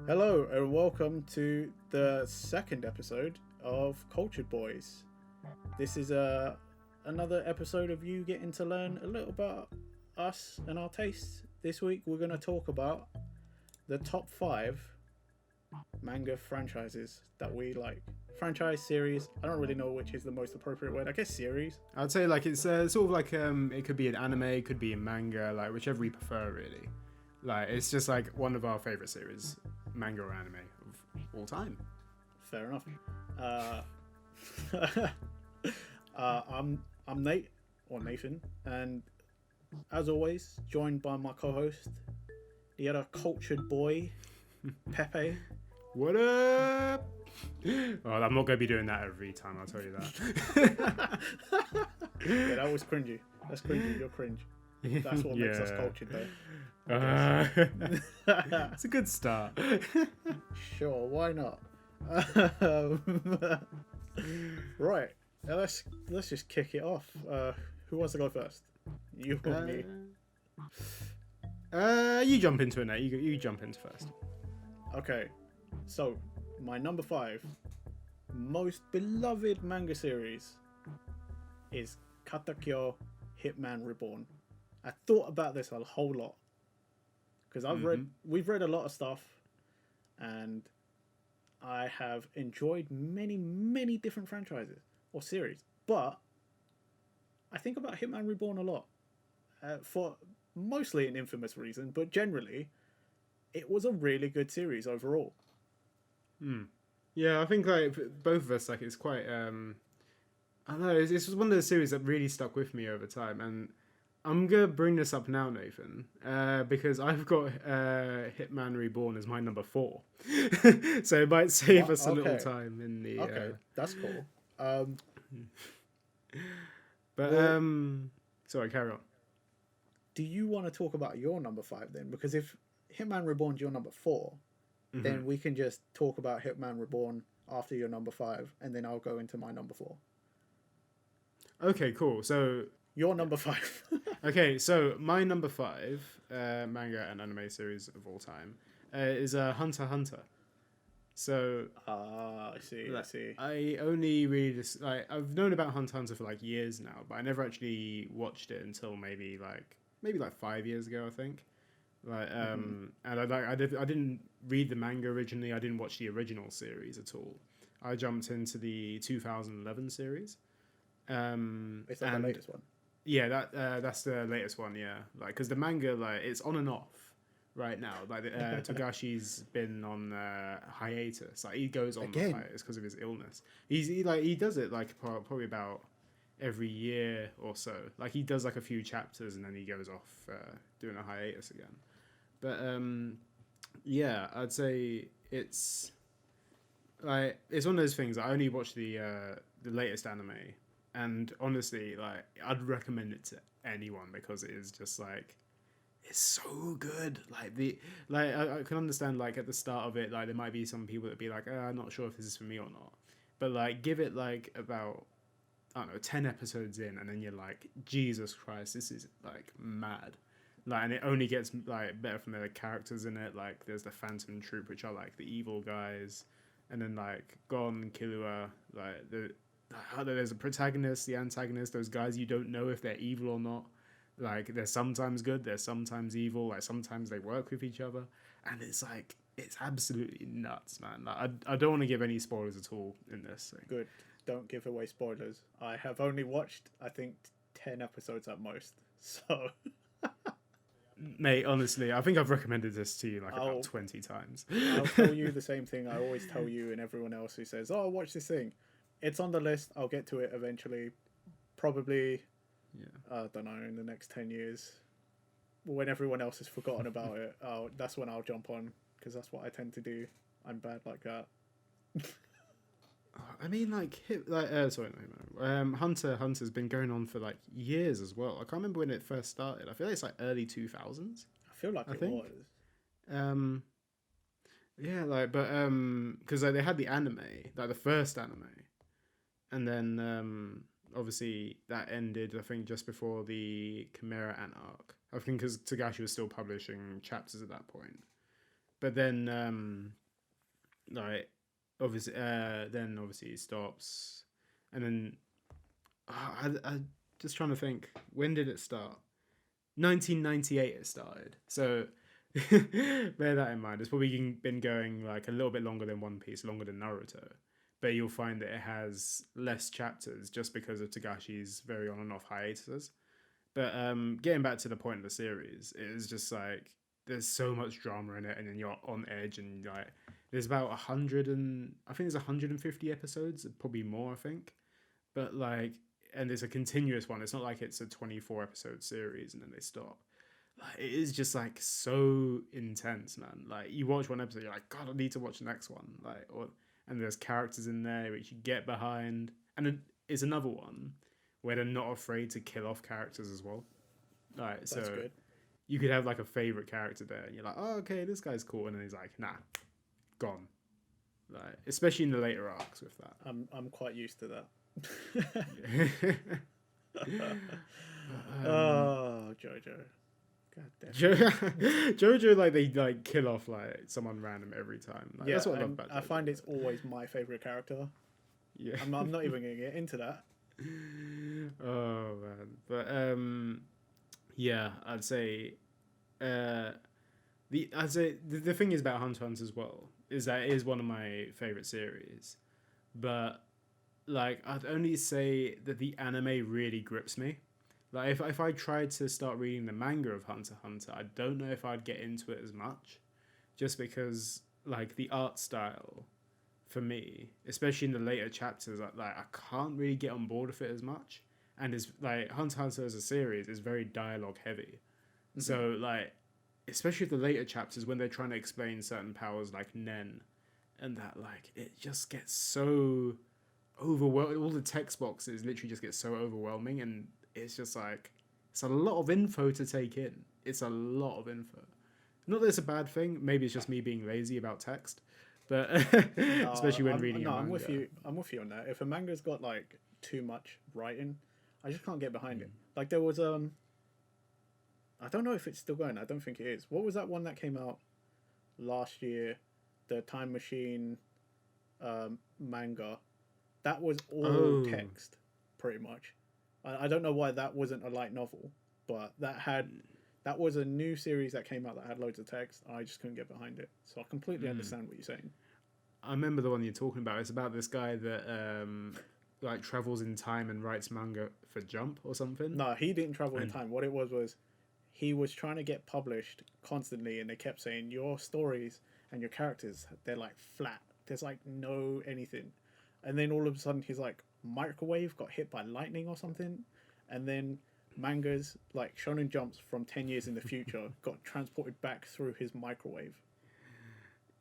Hello and welcome to the second episode of Cultured Boys. This is another episode of you getting to learn a little about us and our tastes. This week we're going to talk about the top 5 manga franchises that we like. Franchise, series, I don't really know which is the most appropriate word. I guess series. I'd say like it's sort of like it could be an anime, it could be a manga, like whichever we prefer really. Like it's just like one of our favorite series, manga or anime of all time. Fair enough. I'm Nate or Nathan, and as always, joined by my co-host, the other cultured boy, Pepe. What up? Well, I'm not going to be doing that every time, I'll tell you that. Yeah, that was cringy. That's cringy. You're cringe. That's what makes us cultured, though. It's a good start. Sure, why not? Right, let's just kick it off. Who wants to go first? You or me? You jump into it, Nate. You jump into first. Okay, so my number 5 most beloved manga series is Katakyo Hitman Reborn. I thought about this a whole lot because we've read a lot of stuff, and I have enjoyed many different franchises or series, but I think about Hitman Reborn a lot for mostly an infamous reason, but generally it was a really good series overall. Yeah, I think like both of us, like it's quite I don't know, it's one of those series that really stuck with me over time, and I'm gonna bring this up now, Nathan, because I've got Hitman Reborn as my number 4, so it might save us a little time in the. Okay, that's cool. But sorry, carry on. Do you want to talk about your number 5 then? Because if Hitman Reborn's your number 4, then we can just talk about Hitman Reborn after your number 5, and then I'll go into my number 4. Okay, cool. So your number 5. Okay, so my number 5 manga and anime series of all time is Hunter x Hunter. So I see. I only really I've known about Hunter x Hunter for like years now, but I never actually watched it until maybe like 5 years ago, I think. Like and I didn't read the manga originally. I didn't watch the original series at all. I jumped into the 2011 series. It's like the latest one. Yeah, that's the latest one. Yeah, like because the manga it's on and off right now. Like Togashi's been on hiatus. Like he goes on the hiatus because of his illness. He does it like probably about every year or so. Like he does like a few chapters and then he goes off doing a hiatus again. But yeah, I'd say it's one of those things. I only watch the latest anime, and honestly, like I'd recommend it to anyone because it is just like it's so good. I can understand like at the start of it, like there might be some people that be like, I'm not sure if this is for me or not. But like give it like about 10 episodes in, and then you're like, Jesus Christ, this is like mad. Like, and it only gets like better from the characters in it. Like, there's the Phantom Troop, which are like the evil guys, and then like Gon, Killua, like there's a protagonist, the antagonist, those guys you don't know if they're evil or not. Like, they're sometimes good, they're sometimes evil. Like, sometimes they work with each other, and it's like it's absolutely nuts, man. Like, I don't want to give any spoilers at all in this thing. Good. Don't give away spoilers. I have only watched, I think, 10 episodes at most. So, mate, honestly, I think I've recommended this to you like about 20 times. I'll tell you the same thing I always tell you and everyone else who says, "Oh, watch this thing." It's on the list. I'll get to it eventually. Probably, I don't know, in the next 10 years. When everyone else has forgotten about it, that's when I'll jump on, because that's what I tend to do. I'm bad like that. I mean, Hunter's been going on for like years as well. I can't remember when it first started. I feel like it's like early 2000s. I feel like it was. Yeah, because they had the anime, like the first anime, and then obviously that ended, I think, just before the Chimera Ant arc. I think because Togashi was still publishing chapters at that point. but then like obviously he stops, and then I just trying to think, when did it start? 1998 it started. So bear that in mind. It's probably been going like a little bit longer than One Piece, longer than Naruto. But you'll find that it has less chapters just because of Togashi's very on and off hiatuses. But getting back to the point of the series, it is just like there's so much drama in it, and then you're on edge, and like there's about 100 and I think there's 150 episodes, probably more I think. But like, and it's a continuous one. It's not like it's a 24 episode series and then they stop. Like, it is just like so intense, man. Like you watch one episode, you're like, God, I need to watch the next one. Like, and there's characters in there which you get behind, and it's another one where they're not afraid to kill off characters as well. Like, That's so good. you could have like a favorite character there, and you're like, oh, okay, this guy's cool, and then he's like, nah, gone. Like, especially in the later arcs with that. I'm quite used to that. Oh, Jojo. God damn. Jojo, like they like kill off like someone random every time. Like, Yeah, that's what I love about Jojo. I find it's always my favorite character. Yeah. I'm not even gonna get into that. Oh man, but yeah, I'd say the thing is about Hunter x Hunter as well is that it is one of my favorite series, but like I'd only say that the anime really grips me. Like if I tried to start reading the manga of Hunter x Hunter, I don't know if I'd get into it as much, just because like the art style, for me, especially in the later chapters, like I can't really get on board with it as much. And it's like Hunter x Hunter as a series is very dialogue heavy, so like especially the later chapters when they're trying to explain certain powers like Nen, and that like it just gets so overwhelming. All the text boxes literally just get so overwhelming, and it's just like it's a lot of info to take in. It's a lot of info. Not that it's a bad thing. Maybe it's just me being lazy about text, but especially when reading. I'm with you. I'm with you on that. If a manga's got like too much writing, I just can't get behind it. Like there was I don't know if it's still going. I don't think it is. What was that one that came out last year? The Time Machine manga. That was all text, pretty much. I don't know why that wasn't a light novel, but that was a new series that came out that had loads of text. I just couldn't get behind it. So I completely understand what you're saying. I remember the one you're talking about. It's about this guy that like travels in time and writes manga for Jump or something. No, he didn't travel in time. What it was he was trying to get published constantly, and they kept saying your stories and your characters, they're like flat. There's like no anything. And then all of a sudden he's like, Microwave got hit by lightning or something, and then mangas like Shonen Jumps from 10 years in the future got transported back through his microwave.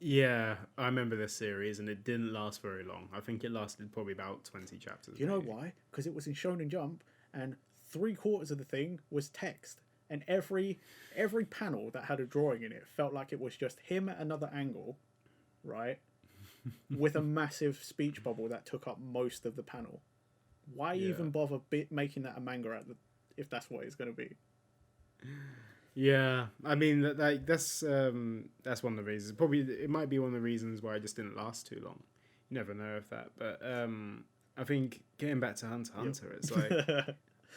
Yeah, I remember this series, and it didn't last very long. I think it lasted probably about 20 chapters. You know why? Because it was in Shonen Jump, and 3/4 of the thing was text, and every panel that had a drawing in it felt like it was just him at another angle, right? With a massive speech bubble that took up most of the panel. Why even bother making that a manga if that's what it's going to be? Yeah, I mean that's one of the reasons. Probably it might be one of the reasons why it just didn't last too long. You never know if that, but I think getting back to Hunter x Hunter, it's like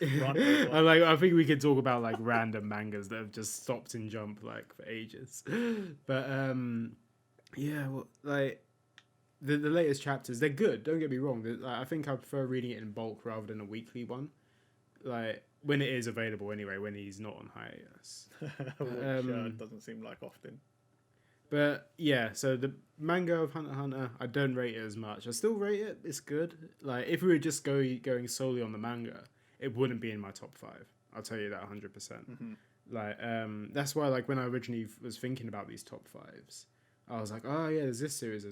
I think we could talk about like random mangas that have just stopped in Jump like for ages, but yeah, well, like. The latest chapters, they're good. Don't get me wrong. I think I prefer reading it in bulk rather than a weekly one. Like when it is available anyway, when he's not on hiatus. Which doesn't seem like often. But yeah, so the manga of Hunter x Hunter, I don't rate it as much. I still rate it. It's good. Like if we were just going solely on the manga, it wouldn't be in my top 5. I'll tell you that 100%. Mm-hmm. Like that's why like when I originally was thinking about these top 5s. I was like, oh yeah, there's this series,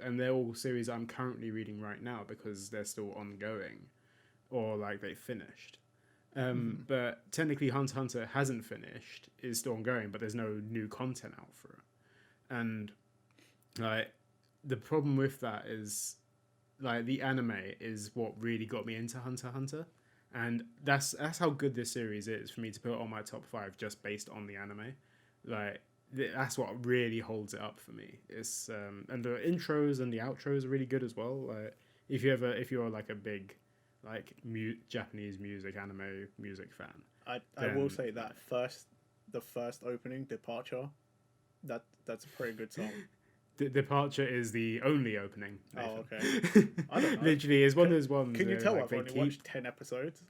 and they're all series I'm currently reading right now because they're still ongoing, or like they finished. But technically, Hunter x Hunter hasn't finished; is still ongoing, but there's no new content out for it. And like the problem with that is, like the anime is what really got me into Hunter x Hunter, and that's how good this series is for me to put it on my top 5 just based on the anime. Like. that's what really holds it up for me. It's and the intros and the outros are really good as well. Like if you're like a big like Japanese music, anime music fan, I will say that the first opening, Departure, that's a pretty good song. Departure is the only opening. Nathan. Oh, okay. I don't know. Literally, it's one of those ones. Can you tell I've only watched 10 episodes?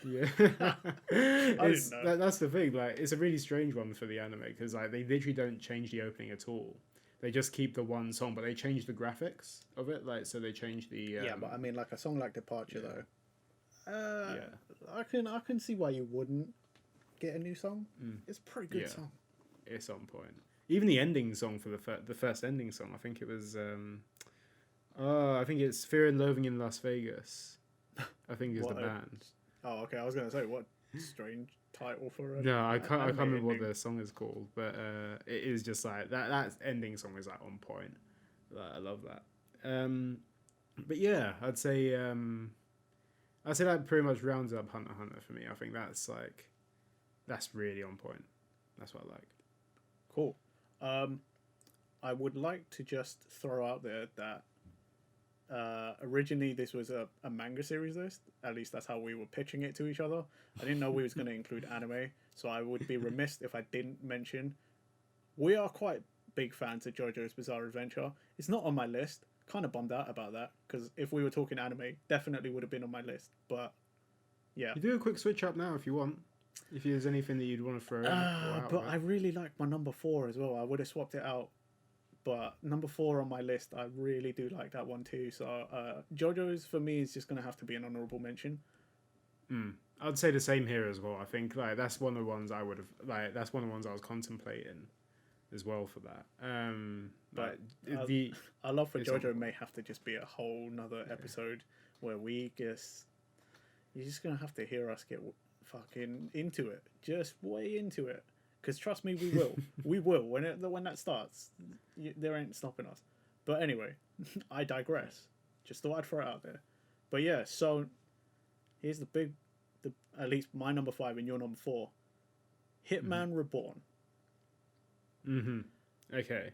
Yeah, I didn't know. That's the thing. Like, it's a really strange one for the anime because like they literally don't change the opening at all. They just keep the one song, but they change the graphics of it. Like, so they change the. Yeah, but I mean, like a song like Departure, though. Yeah. I can see why you wouldn't get a new song. It's a pretty good song. It's on point. Even the ending song for the first ending song, I think it was. I think it's Fear and Loathing in Las Vegas. I think is the band. Oh, okay. I was gonna say what strange title for a. No, I can't remember what the song is called, but it is just like that ending song is like on point. Like, I love that. But yeah, I'd say that pretty much rounds up Hunter x Hunter for me. I think that's really on point. That's what I like. Cool. I would like to just throw out there that originally this was a manga series list. At least that's how we were pitching it to each other. I didn't know we was going to include anime, so I would be remiss if I didn't mention we are quite big fans of JoJo's Bizarre Adventure. It's not on my list. Kind of bummed out about that because if we were talking anime, definitely would have been on my list. But yeah, you do a quick switch up now if you want. If there's anything that you'd want to throw in. But I really like my number 4 as well. I would have swapped it out. But number 4 on my list, I really do like that one too. So JoJo's for me is just going to have to be an honorable mention. I'd say the same here as well. I think like that's one of the ones I would have like. That's one of the ones I was contemplating as well for that. But our love for JoJo may have to just be a whole nother episode where we just you're just going to have to hear us get fucking into it, just way into it, because trust me, we will when that starts. There ain't stopping us. But anyway, I digress. Just thought I'd throw it out there. But yeah, so here's the at least my number 5 and your number 4, Hitman Reborn. Okay,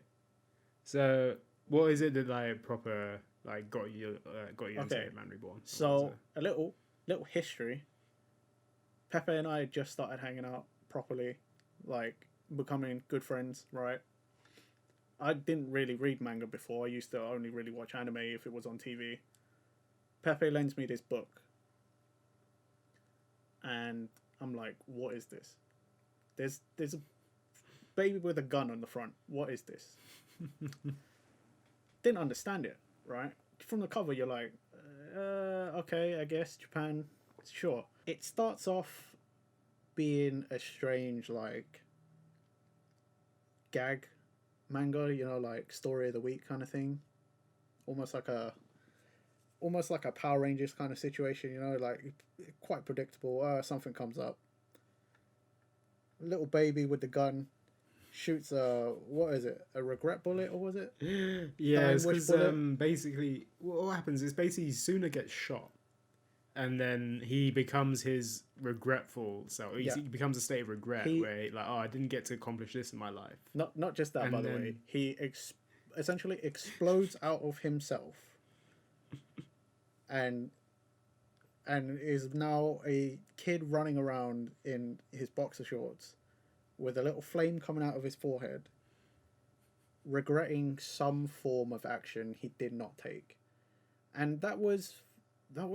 so what is it that like proper like got you into Hitman Reborn? So a little history. Pepe and I just started hanging out properly, like becoming good friends, right? I didn't really read manga before. I used to only really watch anime if it was on TV. Pepe lends me this book. And I'm like, what is this? There's a baby with a gun on the front. What is this? Didn't understand it, right? From the cover, you're like, okay, I guess Japan, sure. It starts off being a strange, like, gag manga, you know, like story of the week kind of thing. Almost like a Power Rangers kind of situation, you know, like quite predictable. Something comes up. A little baby with the gun shoots a regret bullet, or was it? Yeah, it's because basically what happens is basically Suna gets shot. And then he becomes his regretful self. He becomes a state of regret where, like, I didn't get to accomplish this in my life. Not just that, by the way. He essentially explodes out of himself, and is now a kid running around in his boxer shorts with a little flame coming out of his forehead, regretting some form of action he did not take, and that was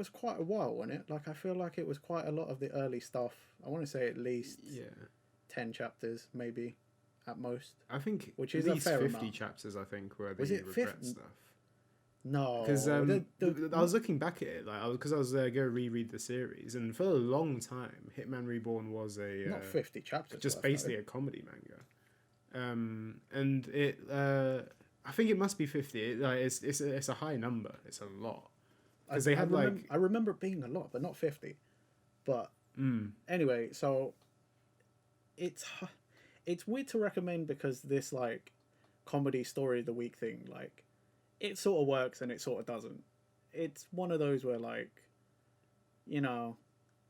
quite a while, wasn't it? Like, I feel like it was quite a lot of the early stuff. I want to say at least 10 chapters, maybe, at most. I think which is at least 50 amount. Chapters, I think, where they regret stuff. No. Because I was looking back at it, like, because I was going to reread the series, and for a long time, Hitman Reborn was not 50 chapters. Just basically a comedy manga. And it... I think it must be 50. It's a high number. It's a lot. Because they had I remember it being a lot, but not 50. But anyway, so it's weird to recommend because this like comedy story of the week thing, like, it sort of works and it sort of doesn't. It's one of those where, like, you know,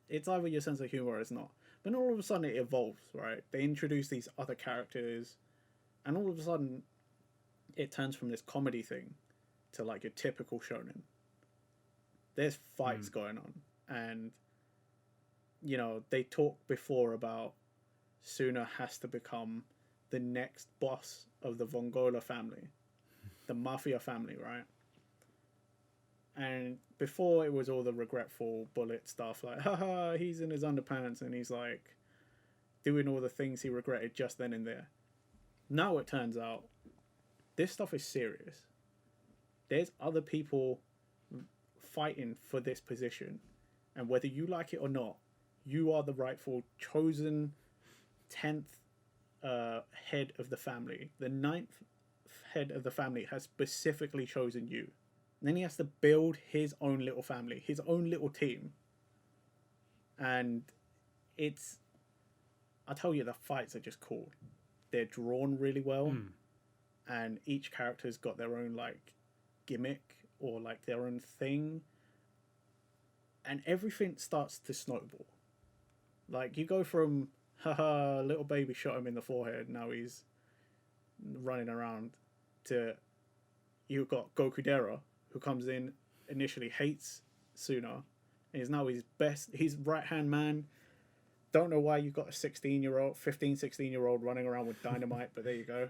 it's either your sense of humor or it's not. But all of a sudden it evolves, right? They introduce these other characters, And all of a sudden, it turns from this comedy thing to like your typical shonen. There's fights going on, and you know they talked before about Suna has to become the next boss of the Vongola family, the mafia family, right? And before it was all the regretful bullet stuff, like, haha, he's in his underpants and he's like doing all the things he regretted just then and there. Now it turns out this stuff is serious. There's other people fighting for this position, and whether you like it or not, you are the rightful chosen 10th head of the family. The 9th head of the family has specifically chosen you. And then he has to build his own little family, his own little team. And it's, I tell you, the fights are just cool. They're drawn really well, and each character's got their own like gimmick or like their own thing, and everything starts to snowball. Like you go from haha, little baby shot him in the forehead, now he's running around, to you've got Gokudera, who comes in, initially hates Suna, and is now his right hand man. Don't know why you've got a 16-year-old running around with dynamite, but there you go.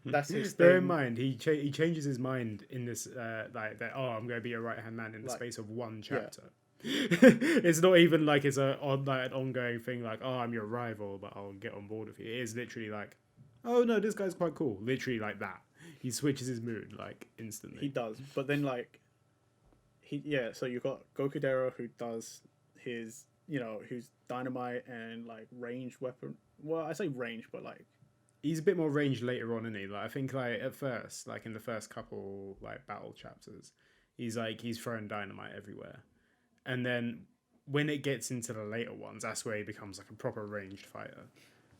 That's his thing. Bear in mind, he changes his mind in this, like, that, oh, I'm going to be a right-hand man in the space of one chapter. Yeah. It's not even like it's an ongoing thing, like, oh, I'm your rival, but I'll get on board with you. It is literally like, oh, no, this guy's quite cool. Literally like that. He switches his mood, like, instantly. He does. But then, like, so you've got Gokudera, who does his, you know, who's dynamite and like ranged weapon. Well, I say ranged, but like he's a bit more ranged later on, isn't he? Like I think like at first, like in the first couple like battle chapters, he's throwing dynamite everywhere, and then when it gets into the later ones, that's where he becomes like a proper ranged fighter.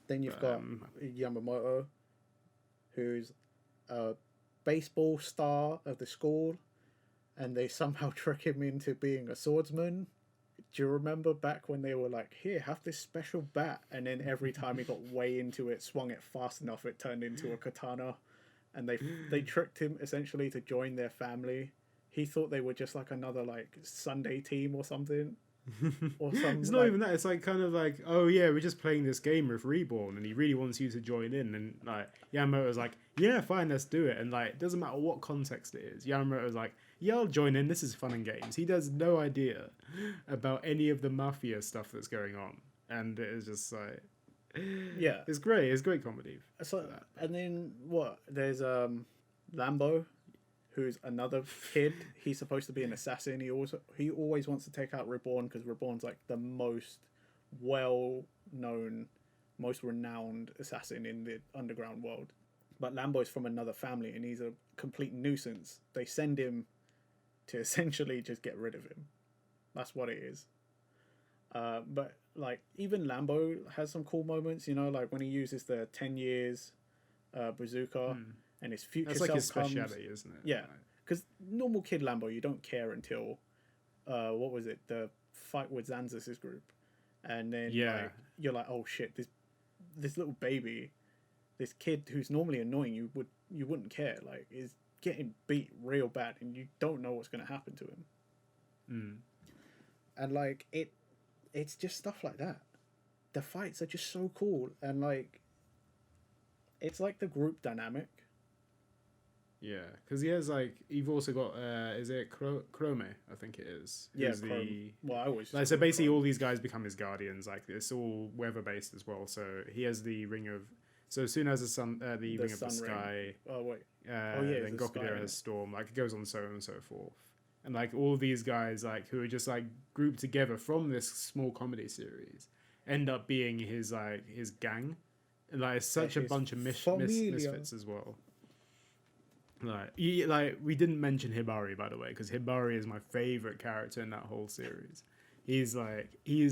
Then you've got Yamamoto, who's a baseball star of the school, and they somehow trick him into being a swordsman. Do you remember back when they were like, here, have this special bat, and then every time he got way into it, swung it fast enough, it turned into a katana, and they tricked him essentially to join their family. He thought they were just like another like Sunday team or something. It's not even that. It's like kind of like, oh yeah, we're just playing this game with Reborn, and he really wants you to join in. And like Yamamoto's like, yeah, fine, let's do it. And like, it doesn't matter what context it is. Yamamoto's like, yeah, I'll join in. This is fun and games. He has no idea about any of the mafia stuff that's going on, and it is just like, yeah, it's great. It's great comedy. So, and then what? There's Lambo, who's another kid. He's supposed to be an assassin. He always wants to take out Reborn because Reborn's like the most well-known, most renowned assassin in the underground world. But Lambo's from another family and he's a complete nuisance. They send him to essentially just get rid of him. That's what it is. But like even Lambo has some cool moments, you know, like when he uses the 10 years bazooka. And his future That's like his speciality, isn't it? Yeah, because normal kid Lambo, you don't care until what was it, the fight with Zanzas' group, and then like, you're like, oh shit, this little baby, this kid who's normally annoying, you wouldn't care, like is getting beat real bad, and you don't know what's going to happen to him. And like it's just stuff like that. The fights are just so cool, and like it's like the group dynamic. Yeah, because he has like you've also got is it Chrome? I think it is. Yeah, well, I always like so basically all these guys become his guardians. Like it's all weather based as well. So he has the ring of. So as soon as the sun, the ring of the sky. Oh wait. Then Gokudera has storm. Like it goes on so on and so forth. And like all these guys like who are just like grouped together from this small comedy series end up being his gang. And like it's such a bunch of misfits as well. Like we didn't mention Hibari, by the way, because Hibari is my favorite character in that whole series. He is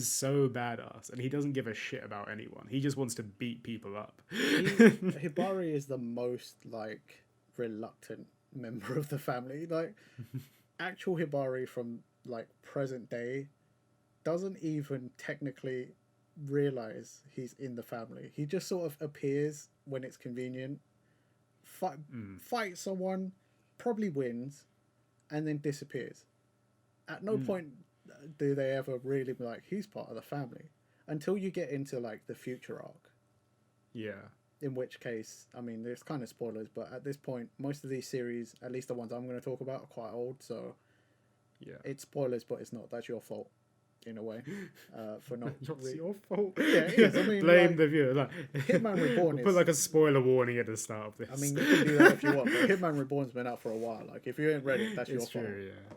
so badass, and he doesn't give a shit about anyone. He just wants to beat people up. Hibari is the most like reluctant member of the family. Like actual Hibari from like present day doesn't even technically realize he's in the family. He just sort of appears when it's convenient. fight someone, probably wins, and then disappears. At no point do they ever really be like, he's part of the family, until you get into like the future arc. Yeah. In which case, I mean, there's kind of spoilers, but at this point, most of these series, at least the ones I'm going to talk about, are quite old. So Yeah. it's spoilers, but it's not. That's your fault, in a way, for not. It's your fault. Yeah, it is. I mean, blame like, the viewer. Like, Hitman Reborn we'll is. put like a spoiler warning at the start of this. I mean, you can do that if you want, but Hitman Reborn's been out for a while. Like, if you ain't read it, that's your it's fault. true, yeah.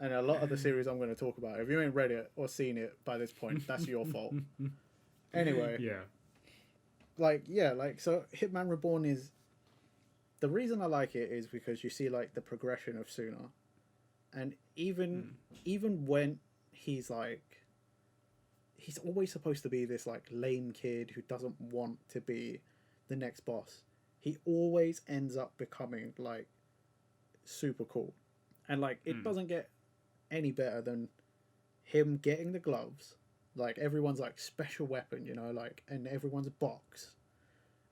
And a lot of the series I'm going to talk about, if you ain't read it or seen it by this point, that's your fault. Anyway. Yeah. So Hitman Reborn is... The reason I like it is because you see, like, the progression of Suna. And even when he's, like... He's always supposed to be this, like, lame kid who doesn't want to be the next boss. He always ends up becoming, like, super cool. And, like, it doesn't get any better than him getting the gloves, like everyone's like special weapon, you know, like, and everyone's box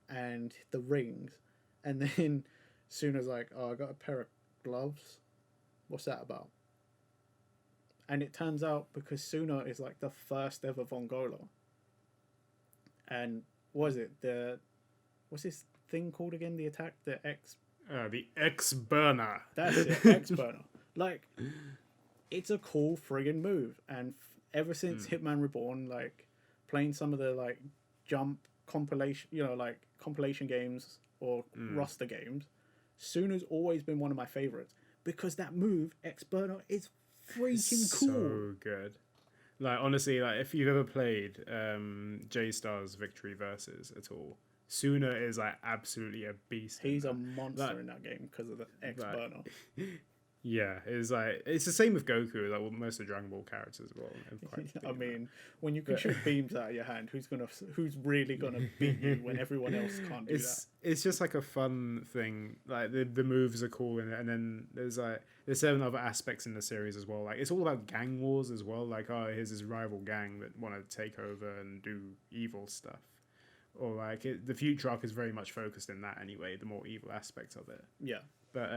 and the rings, and then Suna's like, oh, I got a pair of gloves, what's that about? And it turns out because Suna is like the first ever Vongola, and what's this thing called again, the attack, the X burner. That's it, X burner. Like, it's a cool friggin' move, and ever since Hitman Reborn, like, playing some of the like jump compilation, you know, like compilation games or roster games, Suna's always been one of my favorites because that move, X burner, is freaking cool. So good. Like, honestly, like, if you've ever played J-Star's Victory Versus at all, Suna is like absolutely a beast. He's a monster in that game because of the X burner. Yeah, it's like, it's the same with Goku, like most of the Dragon Ball characters as well. I mean, when you can shoot beams out of your hand, who's really gonna beat you when everyone else can't do that? It's just like a fun thing. Like, the moves are cool in it, and then there's certain other aspects in the series as well. Like, it's all about gang wars as well. Like, oh, here's this rival gang that want to take over and do evil stuff. Or like the future arc is very much focused in that anyway, the more evil aspects of it. Yeah. But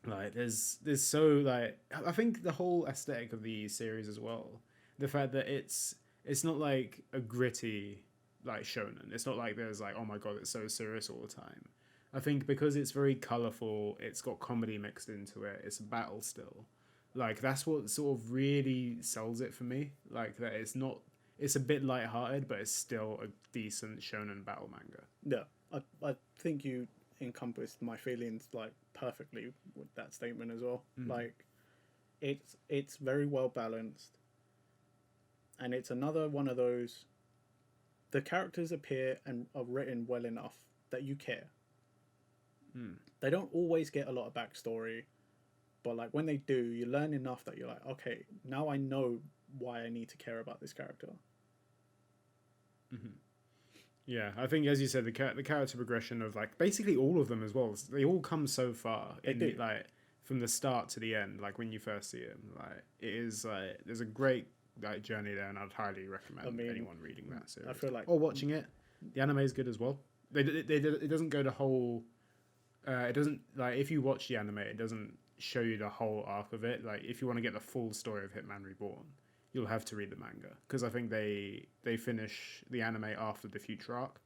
like there's so, like, I think the whole aesthetic of the series as well, the fact that it's not like a gritty like shonen. It's not like there's like, oh my god, it's so serious all the time. I think because it's very colourful, it's got comedy mixed into it, it's a battle still. Like, that's what sort of really sells it for me. Like, that it's a bit lighthearted, but it's still a decent shonen battle manga. Yeah, I think you encompassed my feelings like perfectly with that statement as well. Like, it's very well balanced, and it's another one of those, the characters appear and are written well enough that you care. They don't always get a lot of backstory, but like when they do, you learn enough that you're like, okay, now I know why I need to care about this character. Yeah, I think, as you said, the character progression of like basically all of them as well, they all come so far like from the start to the end. Like, when you first see them, like, it is like there's a great like journey there, and I'd highly recommend anyone reading that series. I feel like, or watching it. The anime is good as well. It doesn't go the whole. It doesn't, like, if you watch the anime, it doesn't show you the whole arc of it. Like, if you want to get the full story of Hitman Reborn, you'll have to read the manga, because I think they finish the anime after the future arc,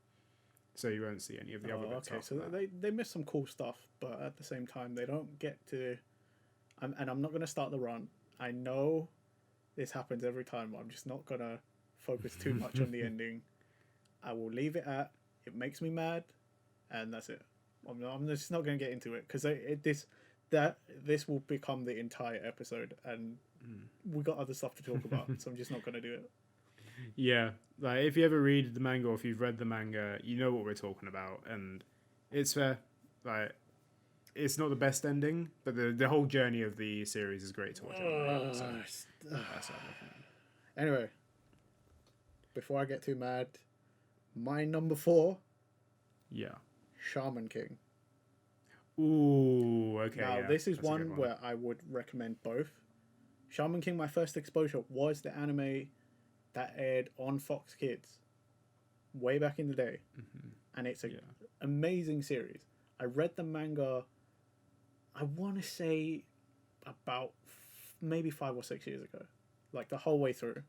so you won't see any of the other bits. Okay, so they miss some cool stuff, but at the same time they don't get to. And I'm not going to start the run. I know this happens every time, but I'm just not going to focus too much on the ending. I will leave it at, it makes me mad, and that's it. I'm just not going to get into it, because this will become the entire episode, and we got other stuff to talk about, so I'm just not going to do it. Yeah, like, if you ever read the manga, or if you've read the manga, you know what we're talking about, and it's fair. Like, it's not the best ending, but the whole journey of the series is great to watch. Anyway, before I get too mad, my number 4. Yeah. Shaman King. Ooh, okay. Now, this is one where I would recommend both. Shaman King, my first exposure, was the anime that aired on Fox Kids way back in the day. And it's an amazing series. I read the manga, I want to say about maybe 5 or 6 years ago, like the whole way through.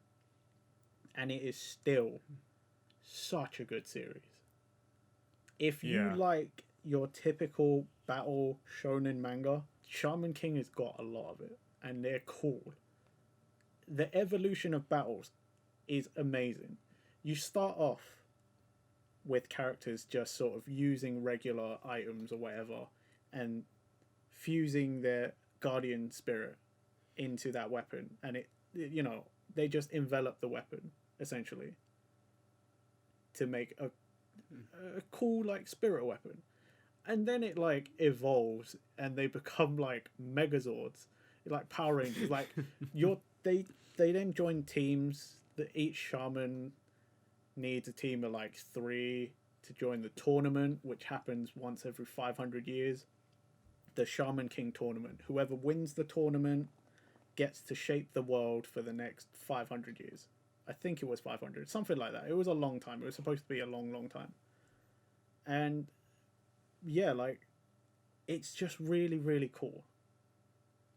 And it is still such a good series. If you Yeah. like your typical battle shonen manga, Shaman King has got a lot of it, and they're cool. The evolution of battles is amazing. You start off with characters just sort of using regular items or whatever and fusing their guardian spirit into that weapon, and they just envelop the weapon essentially to make a cool like spirit weapon. And then it like evolves and they become like megazords, like Power Rangers. Like you're they then join teams. That each shaman needs a team of like 3 to join the tournament, which happens once every 500 years. The Shaman King tournament. Whoever wins the tournament gets to shape the world for the next 500 years. I think it was 500, something like that. It was a long time. It was supposed to be a long, long time. And yeah, like it's just really, really cool.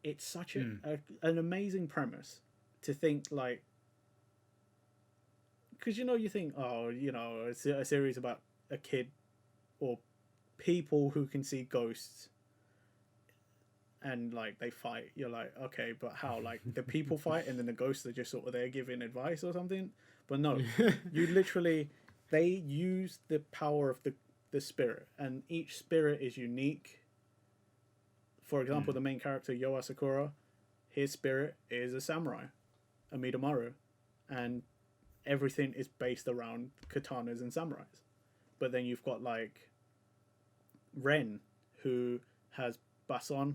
It's such an amazing premise to think like, because you think, oh, it's a series about a kid or people who can see ghosts and like they fight. You're like, okay, but how? Like the people fight and then the ghosts are just sort of there giving advice or something. But no, you literally, they use the power of the spirit, and each spirit is unique. For example, the main character Yoa Sakura, his spirit is a samurai, a Midamaru, and everything is based around katanas and samurais. But then you've got like Ren, who has Bason,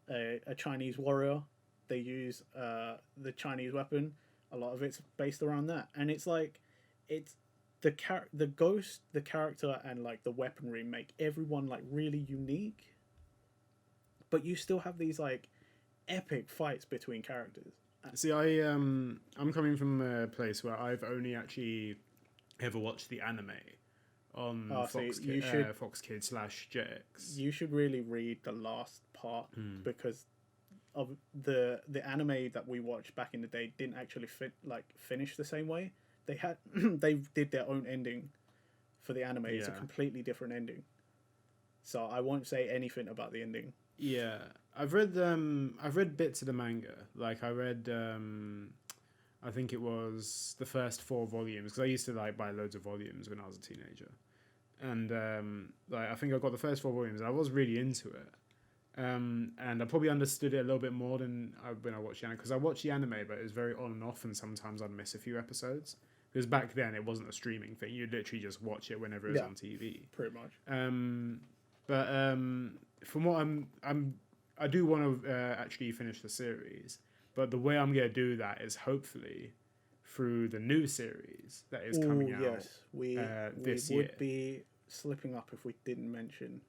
a Chinese warrior. They use the Chinese weapon. A lot of it's based around that, and it's like it's the ghost, the character, and like the weaponry make everyone like really unique. But you still have these like epic fights between characters. See, I'm coming from a place where I've only actually ever watched the anime on Fox Kids / JX. You should really read the last part because of the anime that we watched back in the day didn't actually finish the same way. They had they did their own ending for the anime. It's a completely different ending. So I won't say anything about the ending. Yeah, I've read bits of the manga. Like I read, I think it was the first 4 volumes, because I used to like buy loads of volumes when I was a teenager, and like I think I got the first 4 volumes and I was really into it. And I probably understood it a little bit more than when I watched the anime, because I watched the anime, but it was very on and off, and sometimes I'd miss a few episodes. Because back then it wasn't a streaming thing; you'd literally just watch it whenever it was on TV. Pretty much. But from what I do want to actually finish the series. But the way I'm gonna do that is hopefully through the new series that is coming out. Yes, we this year. Would be slipping up if we didn't mention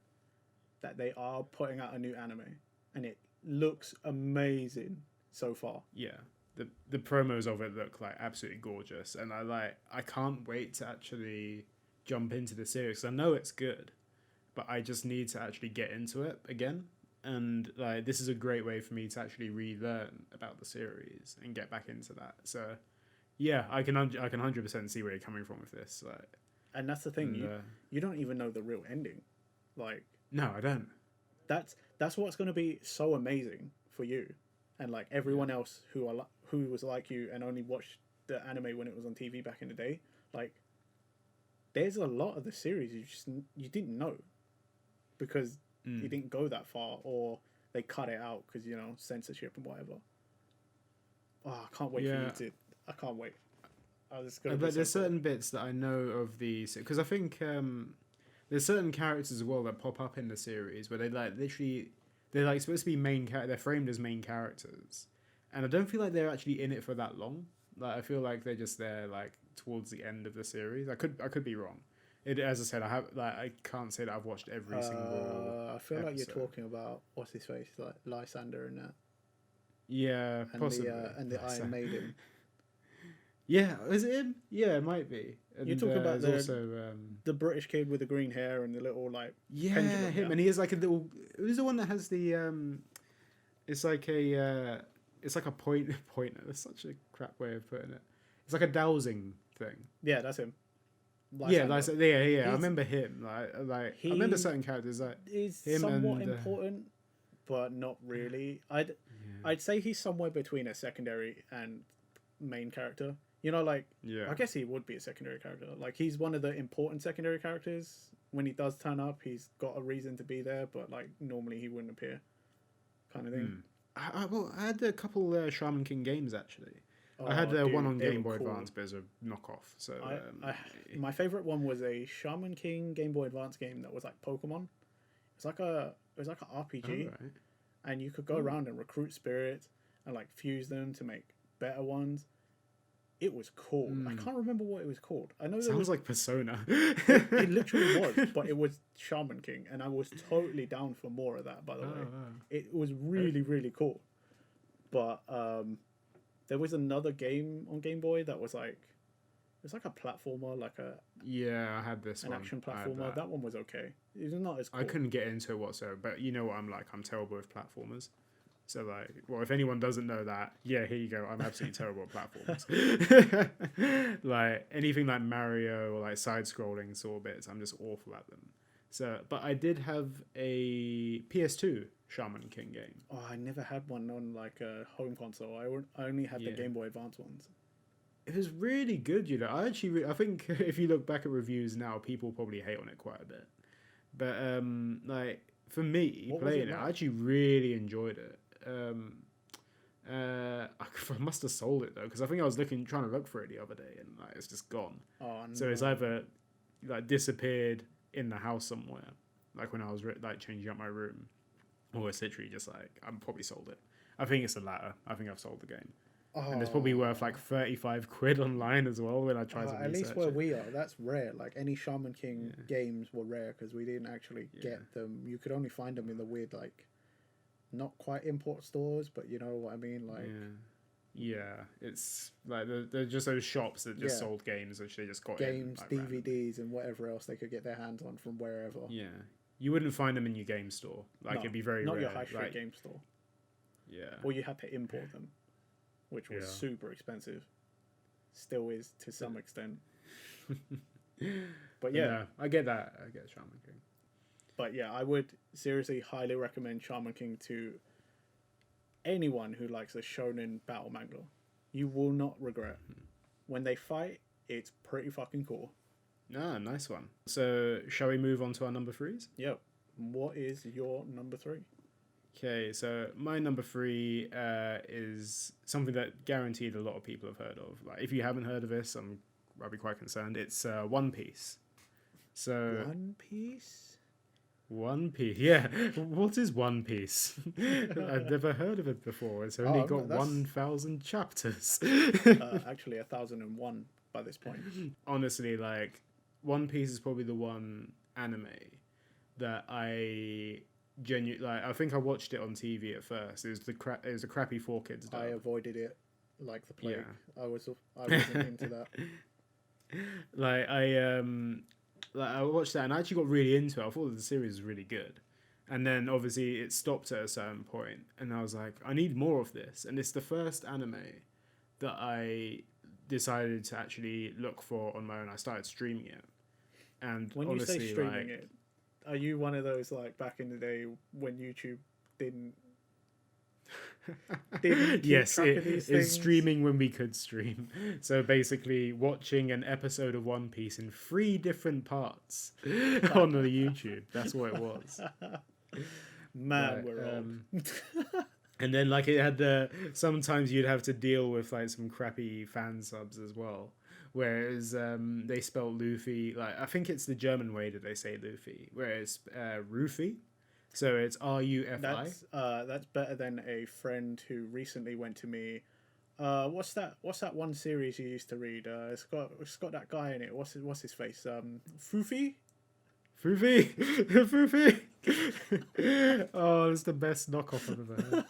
that they are putting out a new anime, and it looks amazing so far. Yeah, the promos of it look like absolutely gorgeous, and I can't wait to actually jump into the series, 'cause I know it's good, but I just need to actually get into it again. And like this is a great way for me to actually relearn about the series and get back into that. So yeah, I can 100% see where you're coming from with this. Like, and that's the thing, you don't even know the real ending. Like, no, I don't. That's what's going to be so amazing for you, and like everyone else who was like you and only watched the anime when it was on TV back in the day. Like, there's a lot of the series you didn't know because it didn't go that far, or they cut it out because censorship and whatever. Oh, I can't wait for you to. I can't wait. But there's certain bits that I know of because I think there's certain characters as well that pop up in the series where they like literally they're like supposed to be they're framed as main characters, and I don't feel like they're actually in it for that long. Like I feel like they're just there like towards the end of the series. I could be wrong. As I said, I can't say that I've watched every single. I feel like you're talking about what's his face, like Lysander and that. Yeah, and possibly. The Iron Maiden. Yeah, is it him? Yeah, it might be. And, You're talking about there's the British kid with the green hair and the little like yeah, pendulum. him, and he has like a little. Who's the one that has the It's like a pointer. That's such a crap way of putting it. It's like a dowsing thing. Yeah, that's him. Yeah, I remember him. I remember certain characters like he's him somewhat important, but not really. I'd say he's somewhere between a secondary and main character. You know, like I guess he would be a secondary character. Like he's one of the important secondary characters. When he does turn up, he's got a reason to be there, but like normally he wouldn't appear, kind of thing. I had a couple Shaman King games actually. I had one on Game Boy Advance, but it's a knockoff. So my favorite one was a Shaman King Game Boy Advance game that was like Pokemon. It was like an RPG, and you could go around and recruit spirits and like fuse them to make better ones. It was cool. I can't remember what it was called. I know sounds like Persona. It literally was, but it was Shaman King, and I was totally down for more of that. By the way, it was really really cool. But there was another game on Game Boy that was like it was like a platformer, like a I had this an action platformer. That one was okay. It was not as cool. I couldn't get into it whatsoever, but you know what I'm like. I'm terrible with platformers. So like, well, if anyone doesn't know that, here you go. I'm absolutely terrible at platforms. Like anything like Mario or like side-scrolling sort of bits, I'm just awful at them. So, but I did have a PS2 Shaman King game. Oh, I never had one on like a home console. I only had the Game Boy Advance ones. It was really good, you know. I think if you look back at reviews now, people probably hate on it quite a bit. But like for me, playing it, I actually really enjoyed it. I must have sold it though, because I think I was trying to look for it the other day, and like it's just gone. Oh, no. So it's either like disappeared in the house somewhere, like when I was like changing up my room, or it's literally just like I'm probably sold it. I think it's the latter. I think I've sold the game. And it's probably worth like 35 quid online as well when I try to research at least where we are, that's rare. Like any Shaman King games were rare because we didn't actually get them. You could only find them in the weird, like, not quite import stores, but you know what I mean? Like, it's like they're just those shops that just sold games, which they just got games, in, like, DVDs, randomly. and whatever else they could get their hands on from wherever. Yeah, you wouldn't find them in your game store. Like, it'd be very not rare. Your high street game store. Yeah, or you had to import them, which was super expensive. Still is to some extent. But yeah, I get that. I get Shaman King. But yeah, I would seriously highly recommend Shaman King to anyone who likes a shonen battle manga. You will not regret. When they fight, it's pretty fucking cool. Nice one. So, shall we move on to our number threes? Yep. What is your number three? Okay, so my number three is something that guaranteed a lot of people have heard of. Like, if you haven't heard of this, I'll be quite concerned. It's One Piece. So One Piece? One Piece, yeah. What is One Piece? I've never heard of it before. It's only got 1,000 chapters. Actually, 1,001 by this point. Honestly, like, One Piece is probably the one anime that I genuinely like. I think I watched it on TV at first. It was the crappy 4Kids dub. I avoided it like the plague. Yeah. I wasn't into that. Like I watched that and I actually got really into it. I thought the series was really good. And then obviously it stopped at a certain point and I was like, I need more of this. And it's the first anime that I decided to actually look for on my own. I started streaming it. And when you say streaming it, are you one of those like back in the day when YouTube didn't yes, it's streaming when we could stream. So basically watching an episode of One Piece in 3 different parts on the YouTube. That's what it was. Man, we're old. And then like it had sometimes you'd have to deal with like some crappy fan subs as well. Whereas they spell Luffy, like I think it's the German way that they say Luffy, whereas Rufy. So it's R-U-F-I. That's better than a friend who recently went to me. What's that one series you used to read? It's got that guy in it. What's his face? Fufi? Fufi? Fufi? Oh, it's the best knockoff I've ever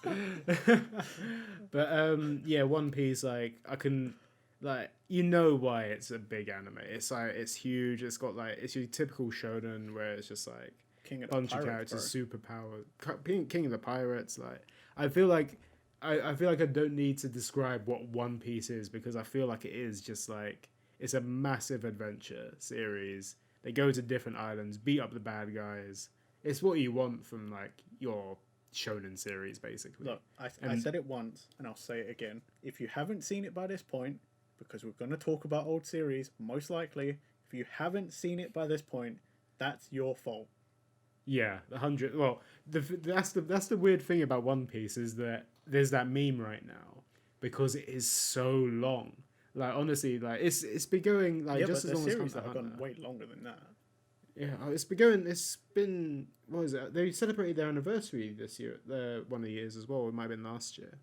heard. But yeah, One Piece, like I can. like you know why it's a big anime. It's like it's huge. It's got like it's your typical shonen where it's just like King of the bunch Pirates, of characters, bro. superpower, King of the Pirates. Like I feel like I feel like I don't need to describe what One Piece is because I feel like it is just like it's a massive adventure series. They go to different islands, beat up the bad guys. It's what you want from like your shonen series, basically. Look, I said it once, and I'll say it again. If you haven't seen it by this point, because we're going to talk about old series, most likely, if you haven't seen it by this point, that's your fault. Yeah, 100. Well, that's the weird thing about One Piece is that there's that meme right now because it is so long. Like honestly, like it's been going like Yeah, just but as long as series Hunter that x have Hunter. gone way longer than that. Yeah, it's been going. It's been what is it? They celebrated their anniversary this year. One of the years as well. It might have been last year.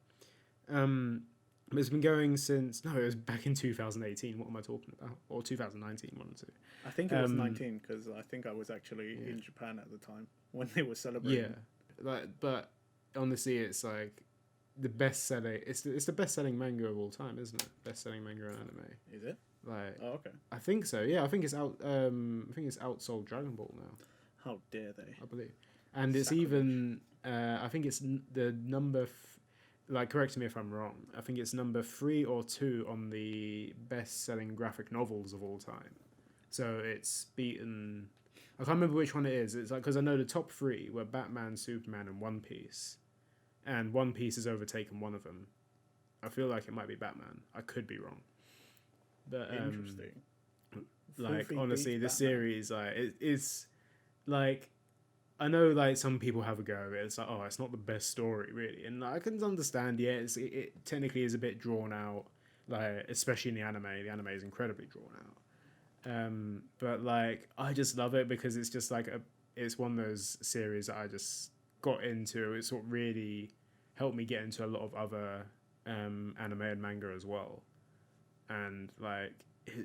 But it's been going since it was back in 2018. What am I talking about? Or 2019, one or two. I think it was 19 because I think I was actually in Japan at the time when they were celebrating. Yeah, like but honestly, it's like the best selling. It's the best selling manga of all time, isn't it? Best selling manga in anime. Is it? Like, oh, okay. I think so. Yeah, I think it's out. I think it's outsold Dragon Ball now. How dare they? I believe, and it's even. I think it's the number. Like, correct me if I'm wrong. I think it's number 3 or 2 on the best-selling graphic novels of all time. So it's beaten. I can't remember which one it is. It's like because I know the top 3 were Batman, Superman, and One Piece, and One Piece has overtaken one of them. I feel like it might be Batman. I could be wrong. But Interesting. like honestly, the series like it's like. I know, like, some people have a go at it. It's like, oh, it's not the best story, really. And like, I can understand, yeah, it technically is a bit drawn out, like, especially in the anime. The anime is incredibly drawn out. But, like, I just love it because it's just, like, it's one of those series that I just got into. It's what really helped me get into a lot of other anime and manga as well. And, like,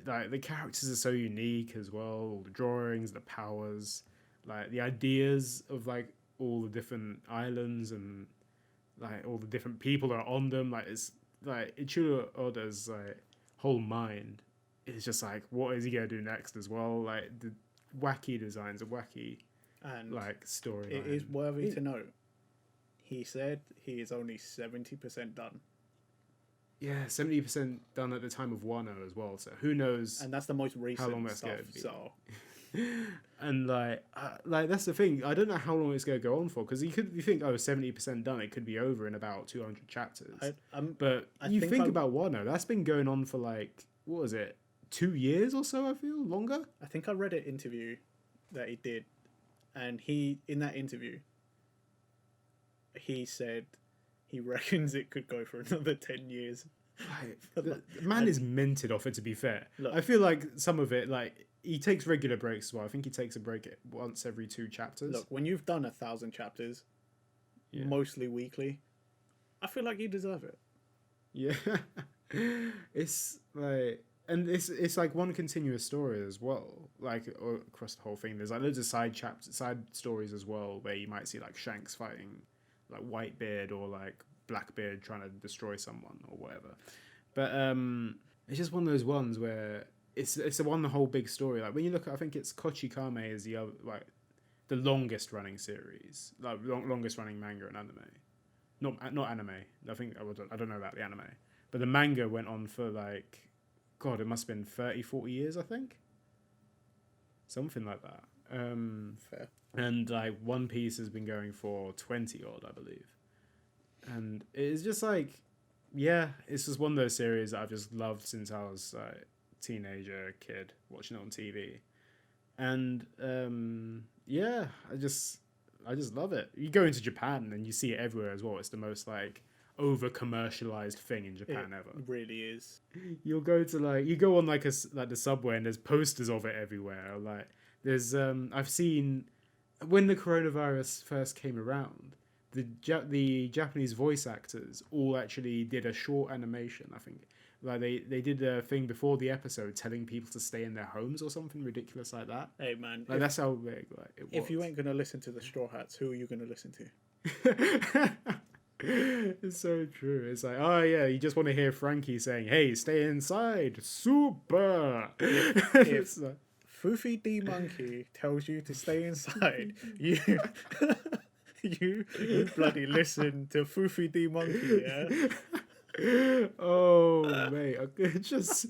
the characters are so unique as well. All the drawings, the powers... Like the ideas of like all the different islands and like all the different people that are on them, like it's like Ichiro Oda's like whole mind is just like what is he gonna do next as well? Like the wacky designs, a wacky and like story. It is worthy to note. He said he is only 70% done. Yeah, 70% done at the time of Wano as well. So who knows? And that's the most recent how long that's stuff. gonna be. So. And like that's the thing. I don't know how long it's going to go on for because you think 70% done. It could be over in about 200 chapters. But you think about Wano. That's been going on for like what was it, 2 years or so? I feel longer. I think I read an interview that he did, and in that interview, he said he reckons it could go for another 10 years. The man is minted off it. To be fair, look, I feel like some of it like. He takes regular breaks as well. I think he takes a break once every 2 chapters. Look, when you've done 1,000 chapters, mostly weekly, I feel like you deserve it. Yeah, it's like, and it's like one continuous story as well. Like across the whole thing, there's like loads of side stories as well, where you might see like Shanks fighting like Whitebeard or like Blackbeard trying to destroy someone or whatever. But it's just one of those ones where. It's the whole big story. Like when you look at, I think it's Kochi Kame is the longest running series, like longest running manga and anime. Not anime. I think I don't know about the anime, but the manga went on for like, God, it must have been 30, 40 years. I think something like that. Fair. And like One Piece has been going for 20 odd, I believe, and it's just like, yeah, it's just one of those series that I've just loved since I was like. Teenager kid watching it on TV, and yeah, I just love it. You go into Japan and you see it everywhere as well. It's the most like over commercialized thing in Japan ever. It really is. You'll go to you go on like the subway and there's posters of it everywhere. Like there's I've seen when the coronavirus first came around, the Japanese voice actors all actually did a short animation. I think. Like they did a thing before the episode telling people to stay in their homes or something ridiculous like that. Hey man, like that's how big it was. If you ain't gonna listen to the Straw Hats, who are you gonna listen to? It's so true. It's like, oh yeah, you just want to hear Frankie saying, "Hey, stay inside, super." If It's like, Foofy D Monkey tells you to stay inside, you you bloody listen to Foofy D Monkey, yeah? oh mate, I could just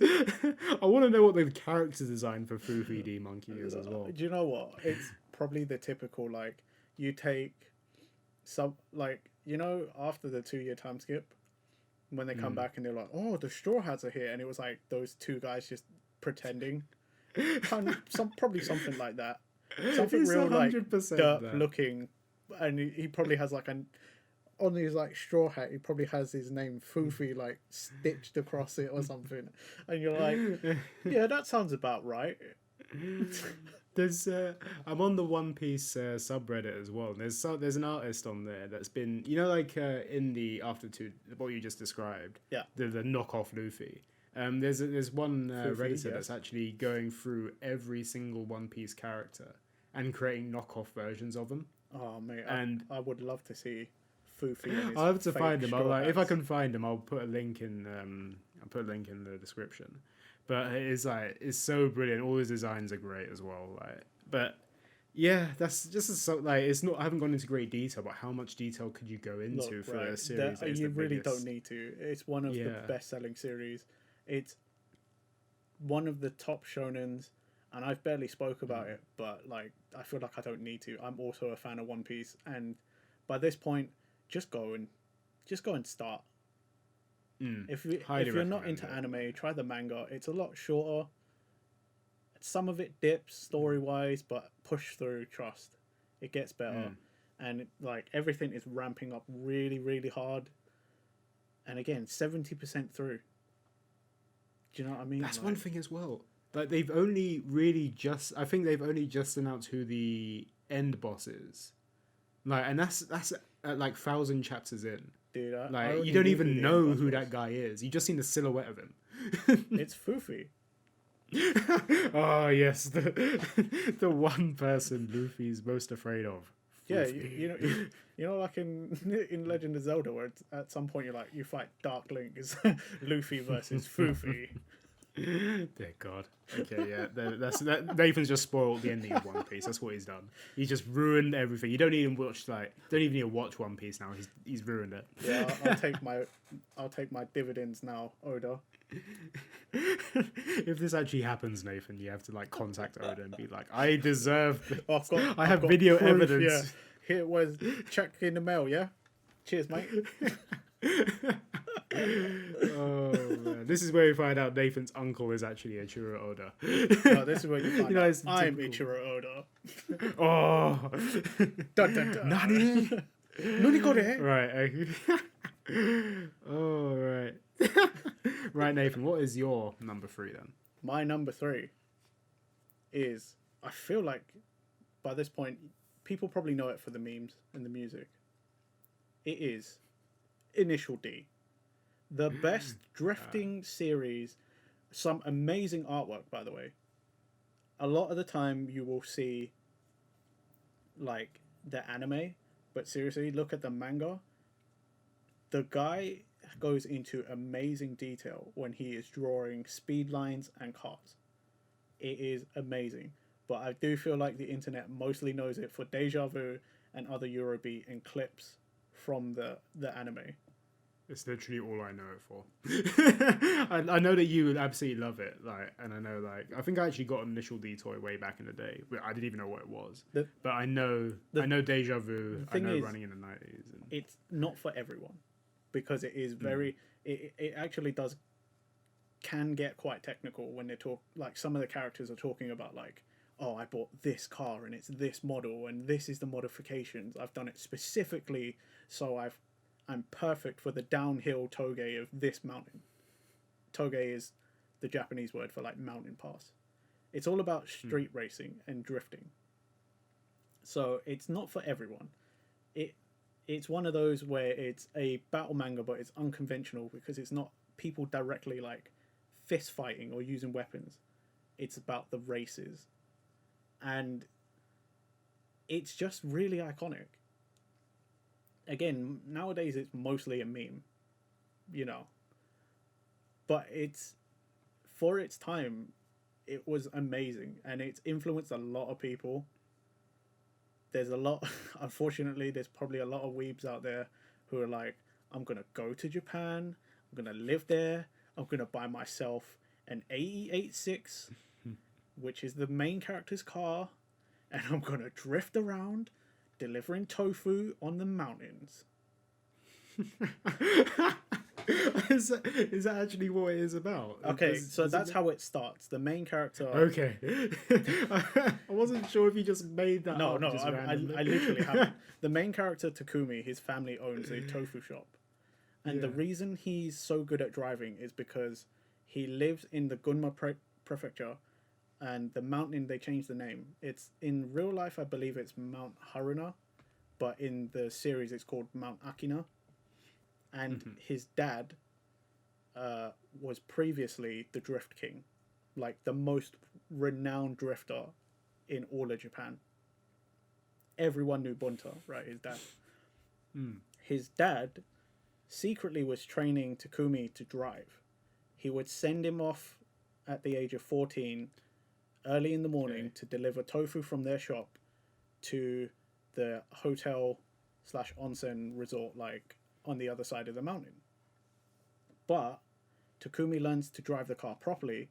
I want to know what the character design for Foo D Monkey is as well. Do you know what? It's probably the typical like you take some like after the 2 year time skip when they come back and they're like, oh, the Straw Hats are here, and it was like those two guys just pretending, probably something like that, something It's real like 100% derp that. looking, and he probably has like an on his like straw hat. He probably has his name Foofy like stitched across it or something, and you're like, yeah, that sounds about right. There's I'm on the One Piece subreddit as well. There's an artist on there that's been like in the after two what you just described. Yeah. The knockoff Luffy. There's one Foofy, redditor yes. that's actually going through every single One Piece character and creating knockoff versions of them. Oh mate, And I would love to see Foofy. And his I'll have to fake find him. straw If I hats. can find him, I'll put a link in. I'll put a link in the description. But it's so brilliant. All his designs are great as well. But yeah, that's just it's not. I haven't gone into great detail, but how much detail could you go into for a series? That is You the really biggest? don't need to. It's one of the Yeah. best-selling series. It's one of the top shonens, and I've barely spoke about it, but like I feel like I don't need to. I'm also a fan of One Piece, and by this point, just go and start. If you're not into anime, try the manga. It's a lot shorter. Some of it dips story wise, but push through. Trust, it gets better, and like everything is ramping up really, really hard. And again, 70% through. Do you know what I mean? That's one thing as well. Like they've only really just. I think they've only just announced who the end boss is. Like, and that's like 1,000 chapters in. Dude, Like you don't even know who that guy is. You just seen the silhouette of him. It's Foofy. Oh yes, the one person Luffy's most afraid of. Yeah, you know, like in Legend of Zelda, where it's, at some point you fight Dark Link, is Luffy versus Foofy. Dear God. Okay, yeah, that. Nathan's just spoiled the ending of One Piece. That's what he's done. He's just ruined everything. You don't even need to watch One Piece now. He's ruined it. Yeah, I'll take my dividends now, Oda. If this actually happens, Nathan, you have to like contact Oda and be like, I deserve this. I've got video proof, evidence. Yeah. Here was check in the mail. Yeah, cheers, mate. Oh man, this is where we find out Nathan's uncle is actually Ichiro Oda. No, this is where you find out I'm typical. Ichiro Oda. Oh, Dun, dun, dun. Nani? Nani kore? Right. Oh right. Right, Nathan. What is your number 3 then? My number 3 is, I feel like by this point people probably know it for the memes and the music. It is Initial D. The best drifting series. Some amazing artwork, by the way. A lot of the time you will see like the anime, but seriously, look at the manga. The guy goes into amazing detail when he is drawing speed lines and cars. It is amazing. But I do feel like the internet mostly knows it for Deja Vu and other Eurobeat and clips from the anime. It's literally all I know it for. I know that you would absolutely love it, and I know, I think I actually got an Initial D toy way back in the day, but I didn't even know what it was. But I know Deja Vu. I know Running in the 90s. And it's not for everyone, because it is very. It actually can get quite technical when they talk. Like some of the characters are talking about oh, I bought this car and it's this model and this is the modifications. I've done it specifically so I'm perfect for the downhill toge of this mountain. Toge is the Japanese word for mountain pass. It's all about street racing and drifting. So it's not for everyone. It's one of those where it's a battle manga, but it's unconventional because it's not people directly fist fighting or using weapons. It's about the races. And it's just really iconic. again, nowadays it's mostly a meme, you know. But it's for its time, it was amazing, and it's influenced a lot of people. There's a lot, unfortunately, there's probably a lot of weebs out there who are like, I'm gonna go to Japan, I'm gonna live there, I'm gonna buy myself an AE86, which is the main character's car, and I'm gonna drift around delivering tofu on the mountains. Is that actually what it is about? Okay, so that's how it starts. The main character. Okay. I wasn't sure if you just made that No, up. no, just I literally haven't. The main character, Takumi, his family owns a tofu shop. And the reason he's so good at driving is because he lives in the Gunma prefecture, and the mountain, they changed the name. It's in real life, I believe it's Mount Haruna, but in the series it's called Mount Akina. And his dad was previously the Drift King, like the most renowned drifter in all of Japan. Everyone knew Bunta, right? His dad. His dad secretly was training Takumi to drive. He would send him off at the age of 14 early in the morning to deliver tofu from their shop to the hotel / onsen resort, like on the other side of the mountain. But Takumi learns to drive the car properly.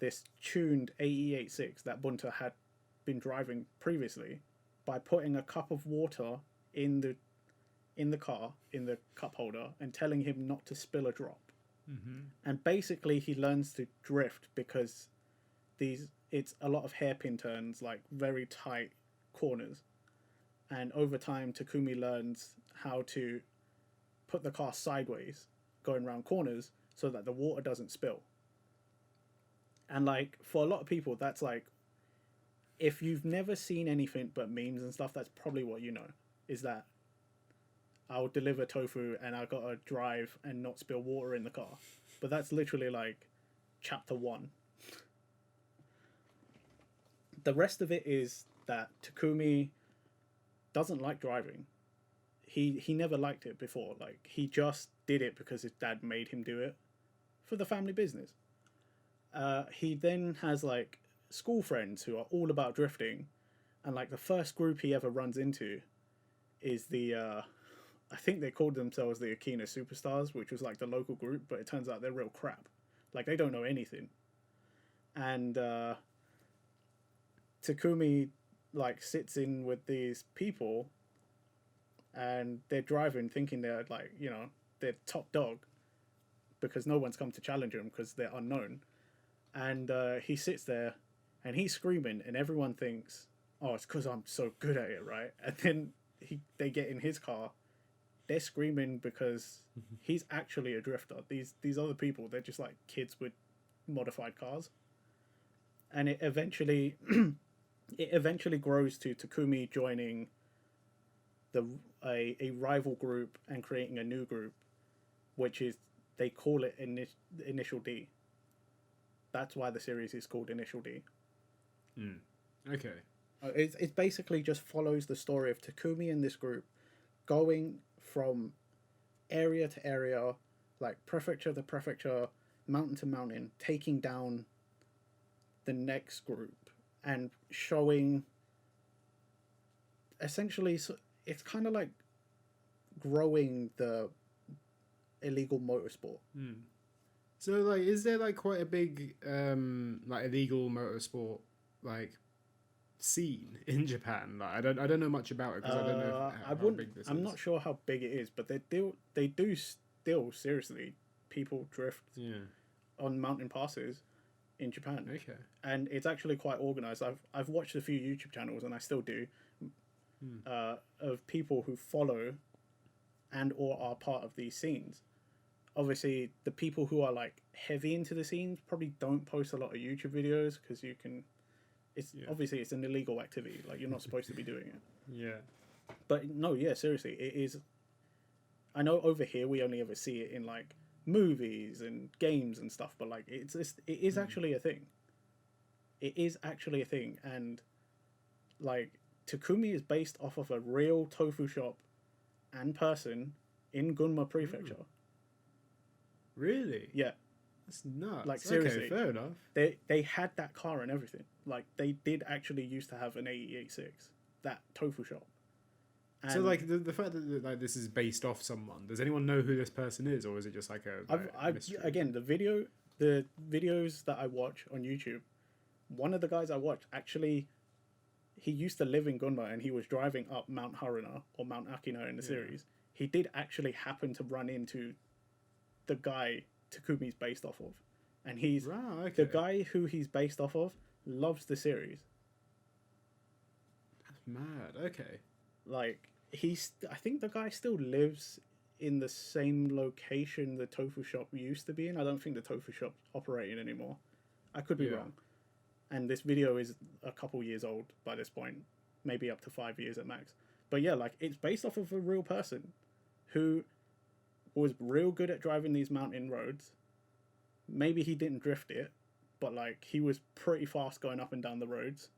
This tuned AE86 that Bunta had been driving previously, by putting a cup of water in the car, in the cup holder, and telling him not to spill a drop. And basically he learns to drift because it's a lot of hairpin turns, like very tight corners. And over time Takumi learns how to put the car sideways going around corners so that the water doesn't spill. And like for a lot of people, that's like, if you've never seen anything but memes and stuff, that's probably what you know, is that I'll deliver tofu and I gotta drive and not spill water in the car. But that's literally like chapter 1. The rest of it is that Takumi doesn't like driving. He never liked it before. Like, he just did it because his dad made him do it for the family business. He then has like school friends who are all about drifting, and like the first group he ever runs into is the I think they called themselves the Akina Superstars, which was like the local group, but it turns out they're real crap. Like, they don't know anything. And Takumi like sits in with these people, and they're driving thinking they're like, you know, they're top dog because no one's come to challenge them because they're unknown. And he sits there and he's screaming, and everyone thinks, oh, it's because I'm so good at it, right? And then they get in his car, they're screaming because he's actually a drifter. These other people, they're just like kids with modified cars. And it eventually grows to Takumi joining a rival group and creating a new group, which is, they call it Initial D. That's why the series is called Initial D. Okay. It basically just follows the story of Takumi and this group going from area to area, like prefecture to prefecture, mountain to mountain, taking down the next group and showing, essentially, it's kind of like growing the illegal motorsport. So like, is there like quite a big like illegal motorsport like scene in Japan? Like, I don't know much about it because I don't know how big this is. I'm not sure how big it is, but they do still seriously, people drift on mountain passes in Japan. Okay. And it's actually quite organized. I've watched a few YouTube channels, and I still do, of people who follow and or are part of these scenes. Obviously, the people who are like heavy into the scenes probably don't post a lot of YouTube videos because you can. Obviously it's an illegal activity. Like, you're not supposed to be doing it. Yeah. But no, yeah, seriously, it is. I know over here we only ever see it in like movies and games and stuff, but like it is actually a thing. It is actually a thing, and like Takumi is based off of a real tofu shop and person in Gunma Prefecture. Ooh. Really? Yeah. That's nuts. Like, seriously. Okay, fair enough. They had that car and everything. Like, they did actually used to have an 886, that tofu shop. And so, like, the fact that like this is based off someone, does anyone know who this person is, or is it just like a mystery? again, the videos that I watch on YouTube, one of the guys I watched actually, he used to live in Gunma and he was driving up Mount Haruna or Mount Akina in the series. He did actually happen to run into the guy Takumi's based off of, and he's the guy who he's based off of loves the series. That's mad. Okay. Like, I think the guy still lives in the same location the tofu shop used to be in. I don't think the tofu shop's operating anymore. I could be wrong. And this video is a couple years old by this point, maybe up to 5 years at max. But yeah, like, it's based off of a real person who was real good at driving these mountain roads. Maybe he didn't drift it, but like, he was pretty fast going up and down the roads.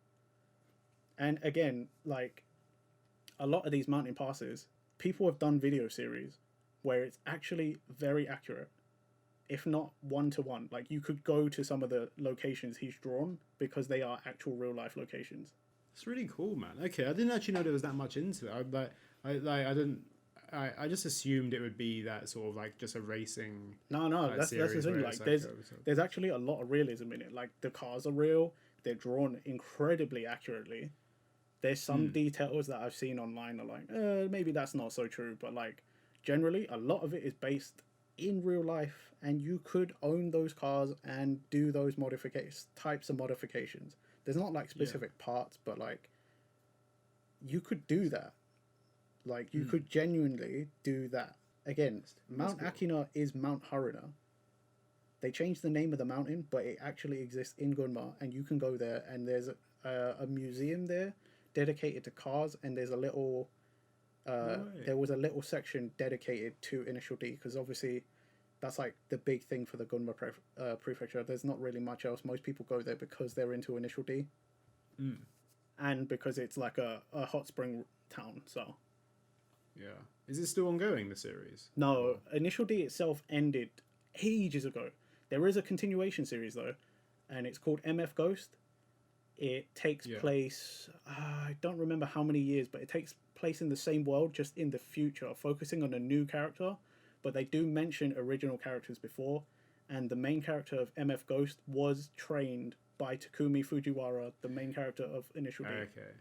And again, like, a lot of these mountain passes, people have done video series where it's actually very accurate, if not 1-to-1. Like, you could go to some of the locations he's drawn because they are actual real life locations. It's really cool, man. Okay, I didn't actually know there was that much into it. I just assumed it would be that sort of like just a racing. No, that's the thing. Like, there's actually a lot of realism in it. Like, the cars are real. They're drawn incredibly accurately. There's some details that I've seen online are like, maybe that's not so true. But like, generally, a lot of it is based in real life, and you could own those cars and do those types of modifications. There's not like specific parts, but like, you could do that. Like, you could genuinely do that. Again, Mount Akina is Mount Haruna. They changed the name of the mountain, but it actually exists in Gunma, and you can go there, and there's a museum there dedicated to cars, and there's a little there was a little section dedicated to Initial D, because obviously that's like the big thing for the Gunma prefecture. There's not really much else. Most people go there because they're into Initial D, and because it's like a hot spring town. So yeah, is it still ongoing, the series? No, Initial D itself ended ages ago. There is a continuation series though, and it's called MF Ghost. It takes place, I don't remember how many years, but it takes place in the same world, just in the future, focusing on a new character. But they do mention original characters before, and the main character of MF Ghost was trained by Takumi Fujiwara, the main character of Initial D. Okay.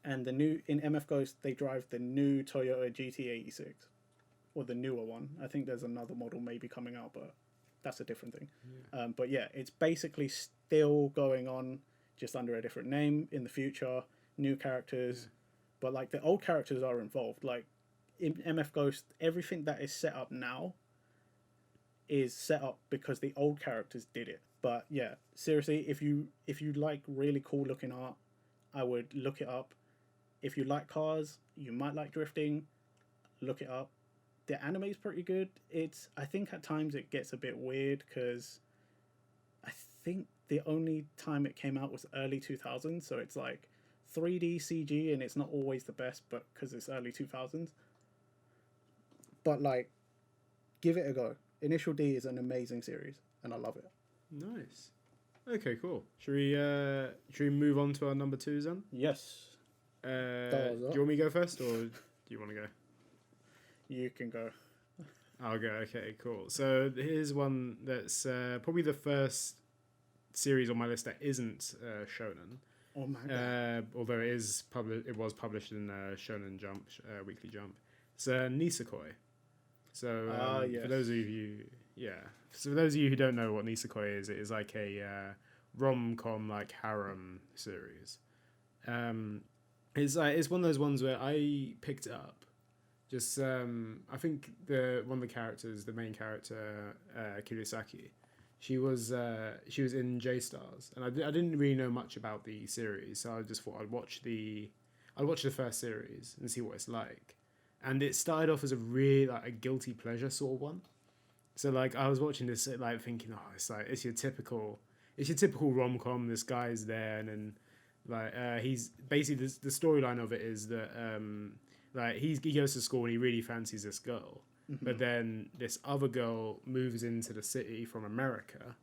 And in MF Ghost, they drive the new Toyota GT86, or the newer one. I think there's another model maybe coming out, but that's a different thing. Yeah. But yeah, it's basically still going on, just under a different name in the future, new characters, but like the old characters are involved. Like in MF Ghost, everything that is set up now is set up because the old characters did it. But yeah, seriously, if you like really cool looking art, I would look it up. If you like cars, you might like drifting, look it up. The anime is pretty good. I think at times it gets a bit weird because I think the only time it came out was early 2000s, so it's like 3D CG, and it's not always the best, but because it's early 2000s. But like, give it a go. Initial D is an amazing series, and I love it. Nice. Okay, cool. Should we move on to our number 2s then? Yes. Do you want me to go first, or do you want to go? You can go. I'll go. Okay, cool. So here's one that's probably the first series on my list that isn't shonen. Oh my god! Although it was published in Shonen Jump, Weekly Jump. It's Nisekoi. So yes. For those of you who don't know what Nisekoi is, it is like a rom-com like harem series. It's one of those ones where I picked it up. Just I think one of the characters, the main character, Kirisaki, she was in J-Stars, and I didn't really know much about the series, so I just thought I'd watch the first series and see what it's like. And it started off as a really like a guilty pleasure sort of one. So like I was watching this like thinking, it's your typical rom-com. This guy's there, and then like he's basically the storyline of it is that like he goes to school and he really fancies this girl, but then this other girl moves into the city from America,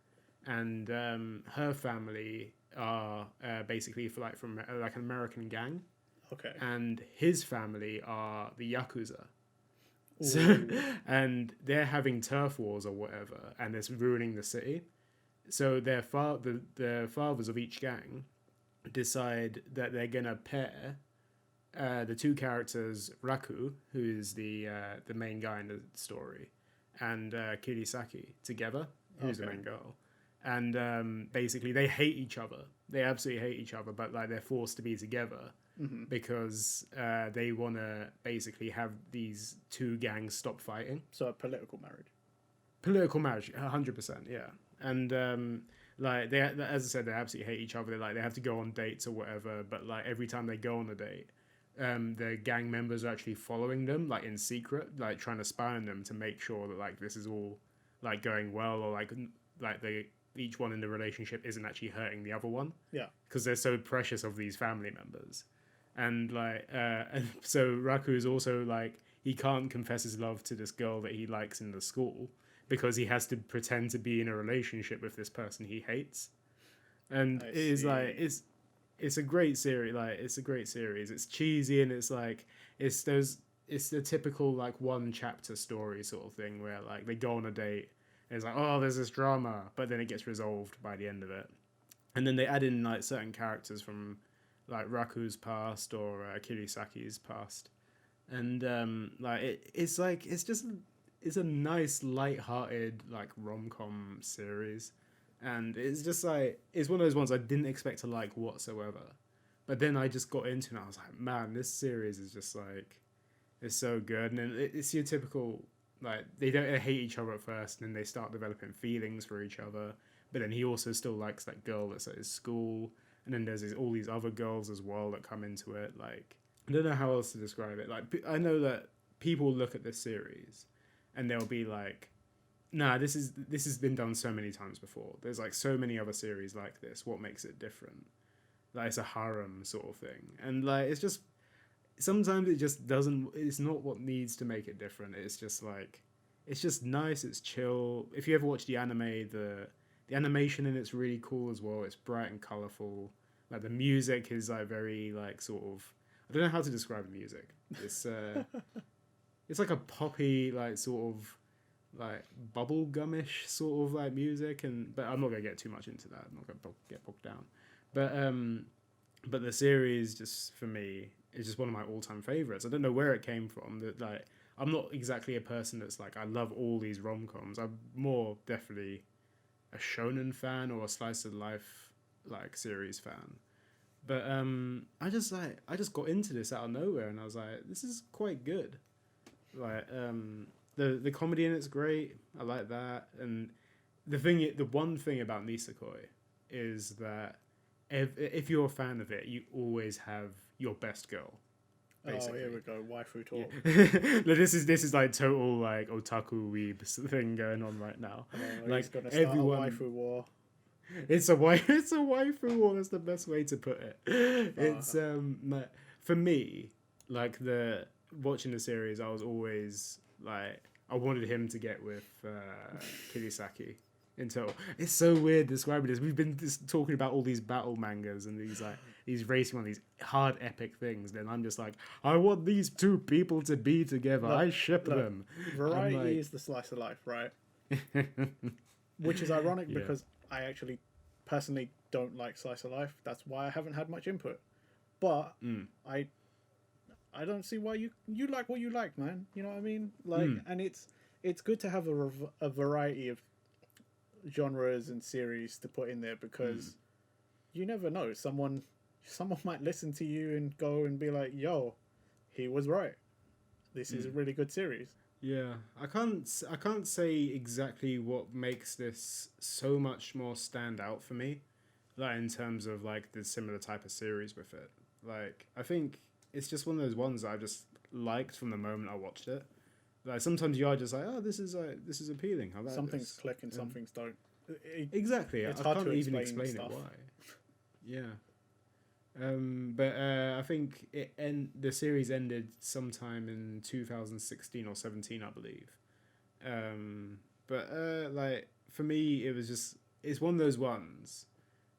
and her family are basically from like an American gang. Okay. And his family are the Yakuza. So, and they're having turf wars or whatever, and it's ruining the city. So the fathers of each gang decide that they're gonna pair the two characters, Raku, who is the main guy in the story, and Kirisaki together, who's the main girl. And basically they hate each other. They absolutely hate each other, but like they're forced to be together because they want to basically have these two gangs stop fighting. So a political marriage. Political marriage, 100%, yeah. And like they, as I said, they absolutely hate each other. They have to go on dates or whatever. But like every time they go on a date, the gang members are actually following them, like in secret, like trying to spy on them to make sure that like this is all like going well, or like each one in the relationship isn't actually hurting the other one. Yeah. Because they're so precious of these family members. And like, and so Raku is also like, he can't confess his love to this girl that he likes in the school because he has to pretend to be in a relationship with this person he hates. And it is like, it's a great series. Like, it's a great series. It's cheesy and it's like, it's the typical like one chapter story sort of thing where like they go on a date and it's like, oh, there's this drama, but then it gets resolved by the end of it. And then they add in like certain characters from like Raku's past or Kirisaki's past. And like it's a nice light-hearted like rom-com series. And it's just like, it's one of those ones I didn't expect to like whatsoever. But then I just got into it and I was like, man, this series is just like, it's so good. And then it's your typical, like, they hate each other at first, and then they start developing feelings for each other. But then he also still likes that girl that's at his school. And then there's all these other girls as well that come into it. Like, I don't know how else to describe it. Like, I know that people look at this series and they'll be like, nah, this has been done so many times before. There's like so many other series like this. What makes it different? Like, it's a harem sort of thing. And like, it's just, sometimes it just doesn't, it's not what needs to make it different. It's just like, it's just nice. It's chill. If you ever watch the anime, the animation in it's really cool as well. It's bright and colorful. Like, the music is like very like sort of, I don't know how to describe the music. It's it's like a poppy like sort of like bubblegumish sort of like music, but I'm not gonna get too much into that. I'm not gonna get bogged down. But the series, just for me, is just one of my all-time favorites. I don't know where it came from. That like, I'm not exactly a person that's like, I love all these rom-coms. I'm more definitely a shonen fan or a slice of life like series fan. But I just got into this out of nowhere, and I was like, this is quite good. Like, the comedy in it's great. I like that. And the one thing about Nisekoi is that if you're a fan of it, you always have your best girl. Basically. Oh, here we go, waifu talk. Yeah. This is like total like otaku weeb thing going on right now. Like, he's gonna start everyone, a waifu war. It's a waifu war. That's the best way to put it. It's for me, like, watching the series, I was always like, I wanted him to get with Kirisaki. Until it's so weird describing this. We've been just talking about all these battle mangas and these racing on these hard epic things. Then I'm just like, I want these two people to be together. I ship them. Variety is the slice of life, right? Which is ironic because I actually personally don't like slice of life. That's why I haven't had much input. But I don't see why you like what you like, man. You know what I mean? Like, and it's good to have a variety of genres and series to put in there, because you never know, someone might listen to you and go and be like, yo, he was right, this is a really good series. I can't say exactly what makes this so much more stand out for me, like in terms of like the similar type of series with it. Like, I think it's just one of those ones that I just liked from the moment I watched it. Like, sometimes you are just like, oh, this is appealing. I like some things this. click and some things don't. Exactly. It's I hard can't to even explain explain stuff. it why. Yeah. But I think the series ended sometime in 2016 or 17, I believe. But like for me, it was just it's one of those ones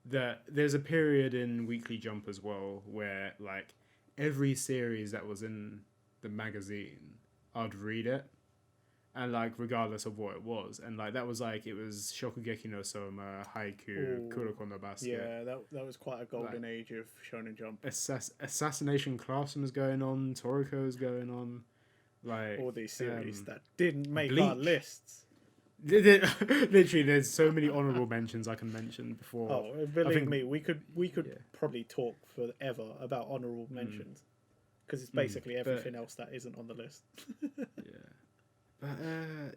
that there's a period in Weekly Jump as well where like every series that was in the magazine, I'd read it, and like regardless of what it was, and like that was like it was Shokugeki no Soma, Haikyuu, Ooh, Kuroko no Basket. yeah, that was quite a golden Like, age of Shonen Jump. Assassination Classroom is going on, Toriko is going on, like All these series that didn't make our Bleach. lists. Literally, there's so many honorable mentions I can mention before. Oh, believe me, we could yeah. probably talk forever about honorable mentions because it's basically everything else that isn't on the list. Yeah, but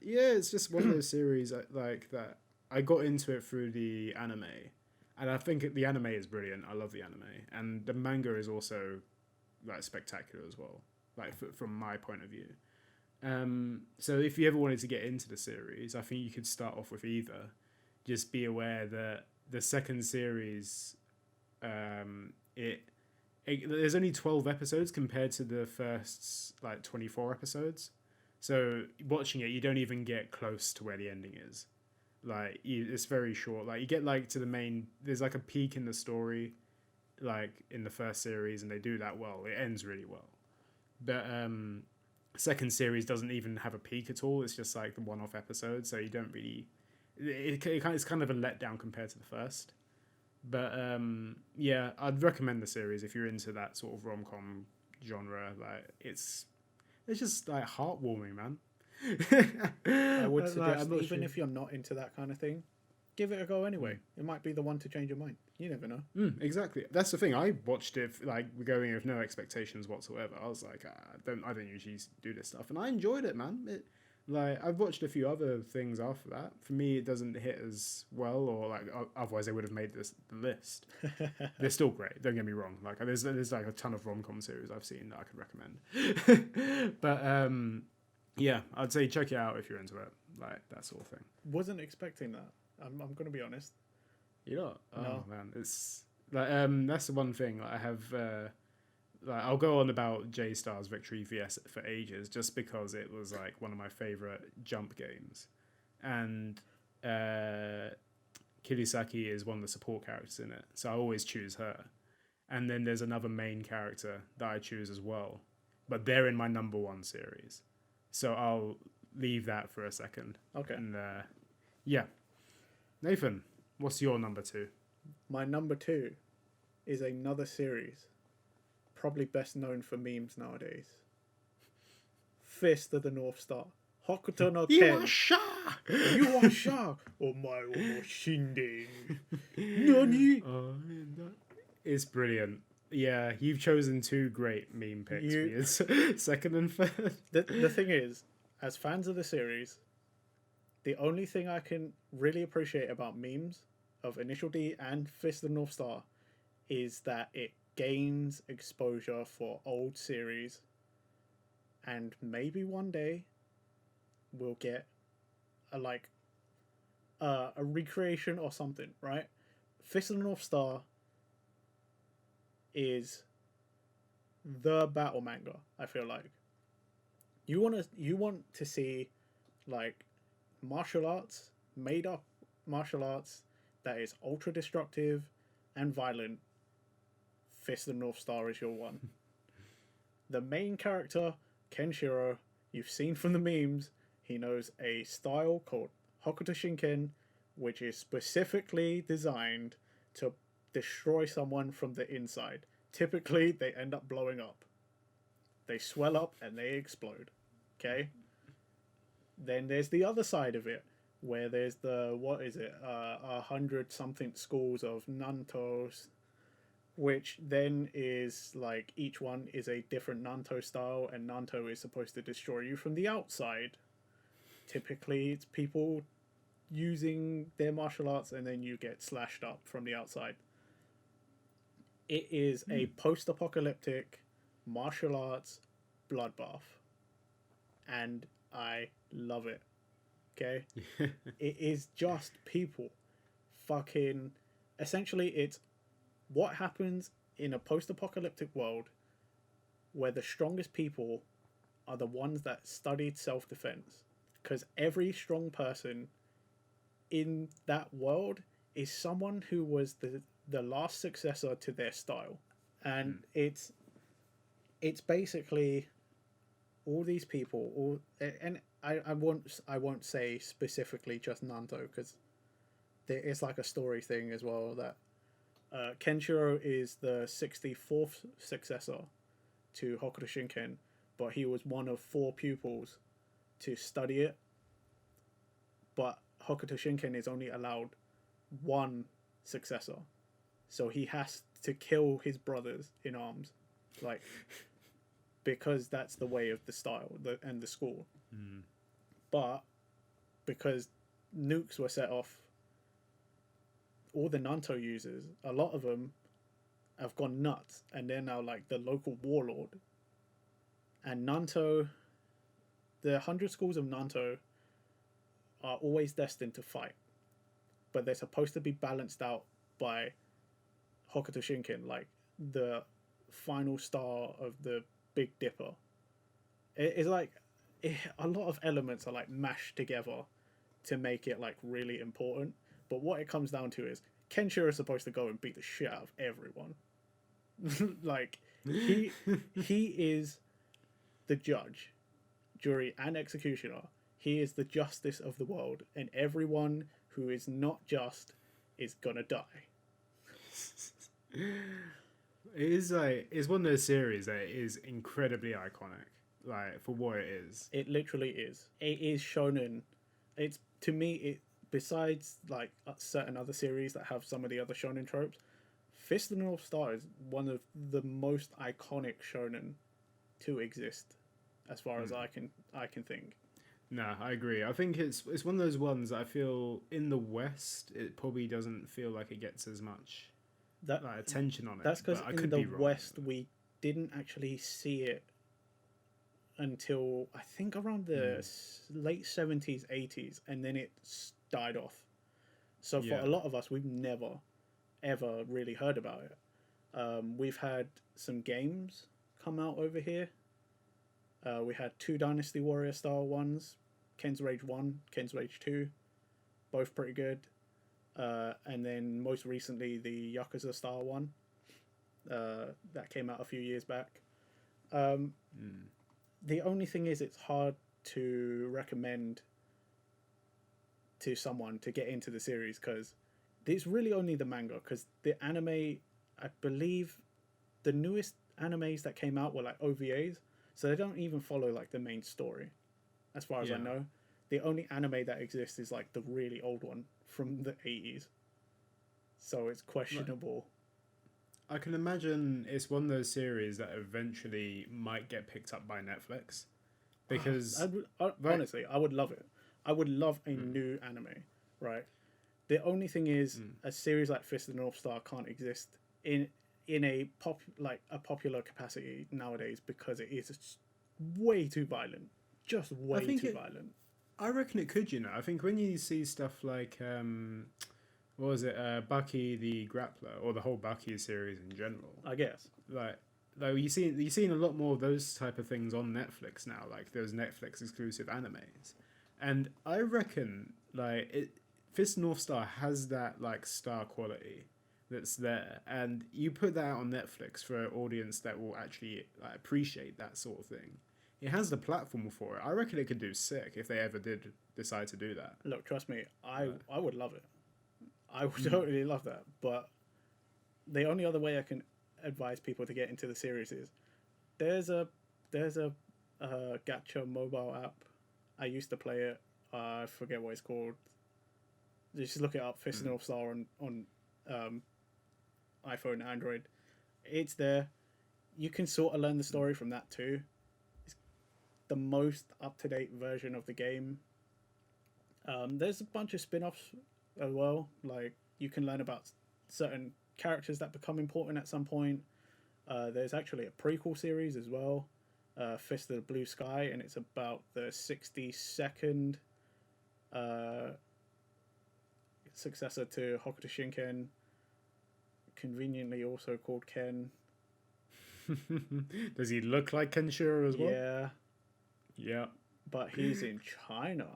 yeah, it's just one of those series like that. I got into it through the anime, and I think the anime is brilliant. I love the anime, and the manga is also like spectacular as well. Like from my point of view. So if you ever wanted to get into the series, I think you could start off with either. Just be aware that the second series, there's only 12 episodes compared to the first like 24 episodes. So watching it, you don't even get close to where the ending is. Like it's very short. Like you get like to the main. There's like a peak in the story, like in the first series, and they do that well. It ends really well, but second series doesn't even have a peak at all. It's just like the one-off episode, so you don't really. It's kind of a letdown compared to the first, but yeah, I'd recommend the series if you're into that sort of rom-com genre. Like it's just like heartwarming, man. I would suggest, even if you're not into that kind of thing, give it a go anyway. It might be the one to change your mind. You never know. Exactly. That's the thing. I watched it like going with no expectations whatsoever. I was like, I don't usually do this stuff, and I enjoyed it, man. Like I've watched a few other things after that. For me, it doesn't hit as well, or like otherwise they would have made the list. They're still great. Don't get me wrong. Like there's like a ton of rom-com series I've seen that I could recommend. But yeah, I'd say check it out if you're into it. Like that sort of thing. Wasn't expecting that. I'm gonna be honest. You know, No. man, it's like that's the one thing I have. Like I'll go on about J Star's Victory VS for ages, just because it was like one of my favorite Jump games, and Kirisaki is one of the support characters in it, so I always choose her. And then there's another main character that I choose as well, but they're in my number one series, so I'll leave that for a second. Okay. And yeah, Nathan, what's your number two? My number two is another series, probably best known for memes nowadays. Fist of the North Star. Hokuto no Ken. You are sha! You are sha! Omae wo mo shinde. Nani? It's brilliant. Yeah, you've chosen two great meme picks. It's second and third. The thing is, as fans of the series, the only thing I can really appreciate about memes of Initial D and Fist of the North Star is that it gains exposure for old series, and maybe one day we'll get a recreation or something, right? Fist of the North Star is the battle manga, I feel like. You want to see like martial arts, made up martial arts that is ultra destructive and violent. Fist of the North Star is your one. The main character, Kenshiro, you've seen from the memes, he knows a style called Hokuto Shinken, which is specifically designed to destroy someone from the inside. Typically, they end up blowing up. They swell up and they explode. Okay? Then there's the other side of it, where there's the, 100-something schools of Nantos, which then is like each one is a different Nanto style, and Nanto is supposed to destroy you from the outside. Typically, it's people using their martial arts and then you get slashed up from the outside. It is a post-apocalyptic martial arts bloodbath, and I love it. Okay? It is just people fucking... Essentially, it's what happens in a post-apocalyptic world where the strongest people are the ones that studied self-defense, because every strong person in that world is someone who was the last successor to their style. And it's basically all these people, all, and I won't say specifically just Nanto, because it's like a story thing as well, that Kenshiro is the 64th successor to Hokuto Shinken, but he was one of 4 pupils to study it. But Hokuto Shinken is only allowed 1 successor, so he has to kill his brothers in arms, like, because that's the way of the style and the school. But because nukes were set off, all the Nanto users, a lot of them have gone nuts, and they're now like the local warlord. And Nanto, the 100 schools of Nanto are always destined to fight, but they're supposed to be balanced out by Hokuto Shinken, like the final star of the Big Dipper. It's like a lot of elements are like mashed together to make it like really important. But what it comes down to is Kenshiro is supposed to go and beat the shit out of everyone. Like he is the judge, jury, and executioner. He is the justice of the world, and everyone who is not just is gonna die. It's one of those series that is incredibly iconic, like for what it is. It literally is. It is shonen. It's, to me, it, besides like certain other series that have some of the other shonen tropes, Fist of the North Star is one of the most iconic shonen to exist, as far as I can think. No, I agree. I think it's one of those ones that I feel in the West it probably doesn't feel like it gets as much like attention on it. That's because in the West we didn't actually see it until I think around the late 70s, 80s, and then it died off. So for a lot of us, we've never ever really heard about it. We've had some games come out over here. We had 2 Dynasty Warrior style ones, Ken's Rage 1, Ken's Rage 2, both pretty good. And then most recently the Yakuza style one that came out a few years back. The only thing is it's hard to recommend to someone to get into the series because it's really only the manga, because the anime, I believe the newest animes that came out were like OVAs, so they don't even follow like the main story as far as I know. The only anime that exists is like the really old one from the 80s, so it's questionable. I can imagine it's one of those series that eventually might get picked up by Netflix, because honestly, I would love it. I would love a new anime, right? The only thing is, a series like Fist of the North Star can't exist in a popular capacity nowadays because it is way too violent, just way too violent. I reckon it could, you know. I think when you see stuff like what was it, Bucky the Grappler, or the whole Bucky series in general, I guess, like you're seeing a lot more of those type of things on Netflix now, like those Netflix exclusive animes, and I reckon Fist North Star has that like star quality that's there, and you put that out on Netflix for an audience that will actually appreciate that sort of thing. It has the platform for it. I reckon it could do sick if they ever did decide to do that. Look, trust me, I would love it. I would totally love that. But the only other way I can advise people to get into the series is there's a gacha mobile app. I used to play it. I forget what it's called. Just look it up. Fist of the North Star on iPhone, Android. It's there. You can sort of learn the story from that too. It's the most up-to-date version of the game. There's a bunch of spin-offs as well. Like, you can learn about certain characters that become important at some point. There's actually a prequel series as well, Fist of the Blue Sky, and it's about the 62nd successor to Hokuto Shinken, conveniently also called Ken. Does he look like Kenshiro as well? Yeah, Yeah. but he's in China.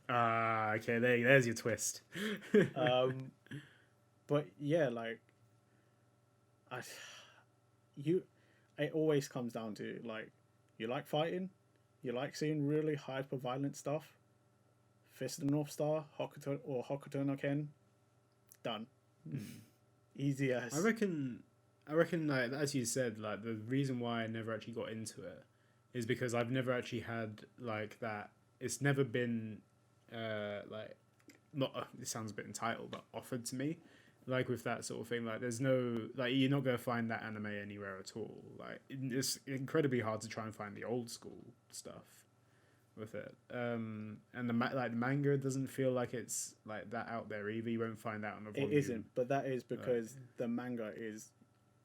Ah, okay. There's your twist. But yeah, like I, you, it always comes down to like, you like fighting, you like seeing really hyper violent stuff. Fist of the North Star, Hokuto no Ken, done. Easy as. I reckon, like as you said, like the reason why I never actually got into it is because I've never actually had like that. It's never been like not. It sounds a bit entitled, but offered to me. Like with that sort of thing, like there's no like you're not gonna find that anime anywhere at all. Like it's incredibly hard to try and find the old school stuff with it. And the manga doesn't feel like it's like that out there either. You won't find that on the volume. It isn't, but that is because the manga is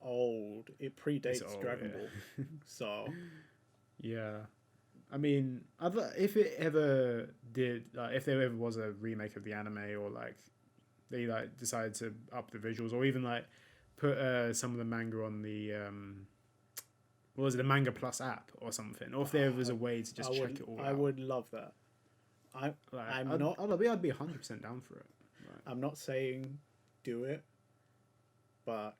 old. It predates Dragon Ball. So yeah, I mean, if it ever did, like, if there ever was a remake of the anime, or like they like decided to up the visuals, or even like put some of the manga on the what was it, the Manga Plus app or something, or if there was a way to just check it all out. I would love that. I'd be 100% down for it. Right. I'm not saying do it, but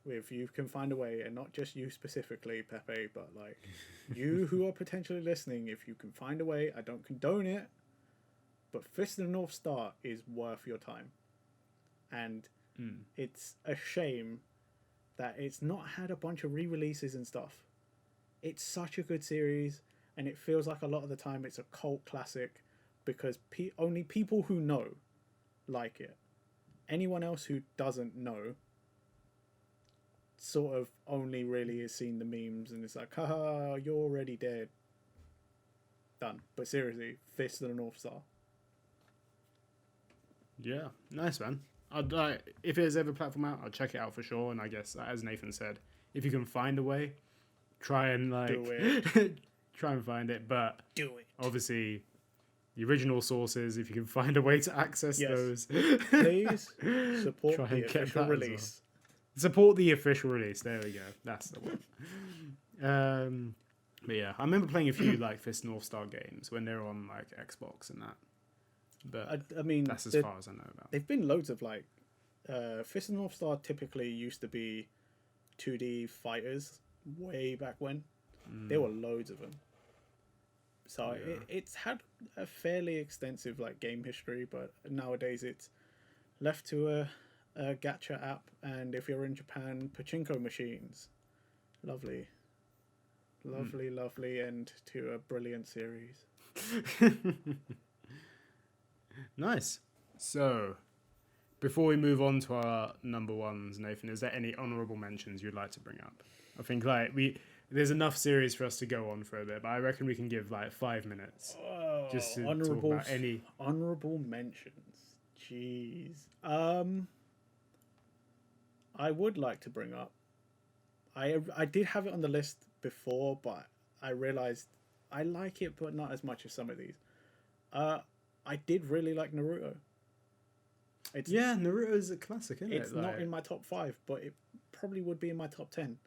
if you can find a way, and not just you specifically, Pepe, but like you who are potentially listening, if you can find a way, I don't condone it, but Fist of the North Star is worth your time. And it's a shame that it's not had a bunch of re-releases and stuff. It's such a good series, and it feels like a lot of the time it's a cult classic because only people who know like it. Anyone else who doesn't know sort of only really has seen the memes and it's like, haha, you're already dead. Done. But seriously, Fist of the North Star. Yeah, nice, man. I'd like, if there's ever a platform out, I'll check it out for sure. And I guess, as Nathan said, if you can find a way, try and like Do it. try and find it. But do it. Obviously, the original sources, if you can find a way to access those, please support try the and get official that as release. well. Support the official release. There we go. That's the one. But yeah, I remember playing a few like Fist North Star games when they were on like Xbox and that. But I mean, that's as far as I know about. They've been loads of like Fist of the North Star typically used to be 2D fighters way back when. There were loads of them. So it's had a fairly extensive like game history, but nowadays it's left to a gacha app, and if you're in Japan, pachinko machines. Lovely end to a brilliant series. Nice. So, before we move on to our number ones, Nathan, is there any honourable mentions you'd like to bring up? I think like there's enough series for us to go on for a bit, but I reckon we can give like 5 minutes just to talk about any honourable mentions. Jeez. I would like to bring up. I did have it on the list before, but I realized I like it, but not as much as some of these. I did really like Naruto. Naruto is a classic, isn't it? It's not in my top 5, but it probably would be in my top 10.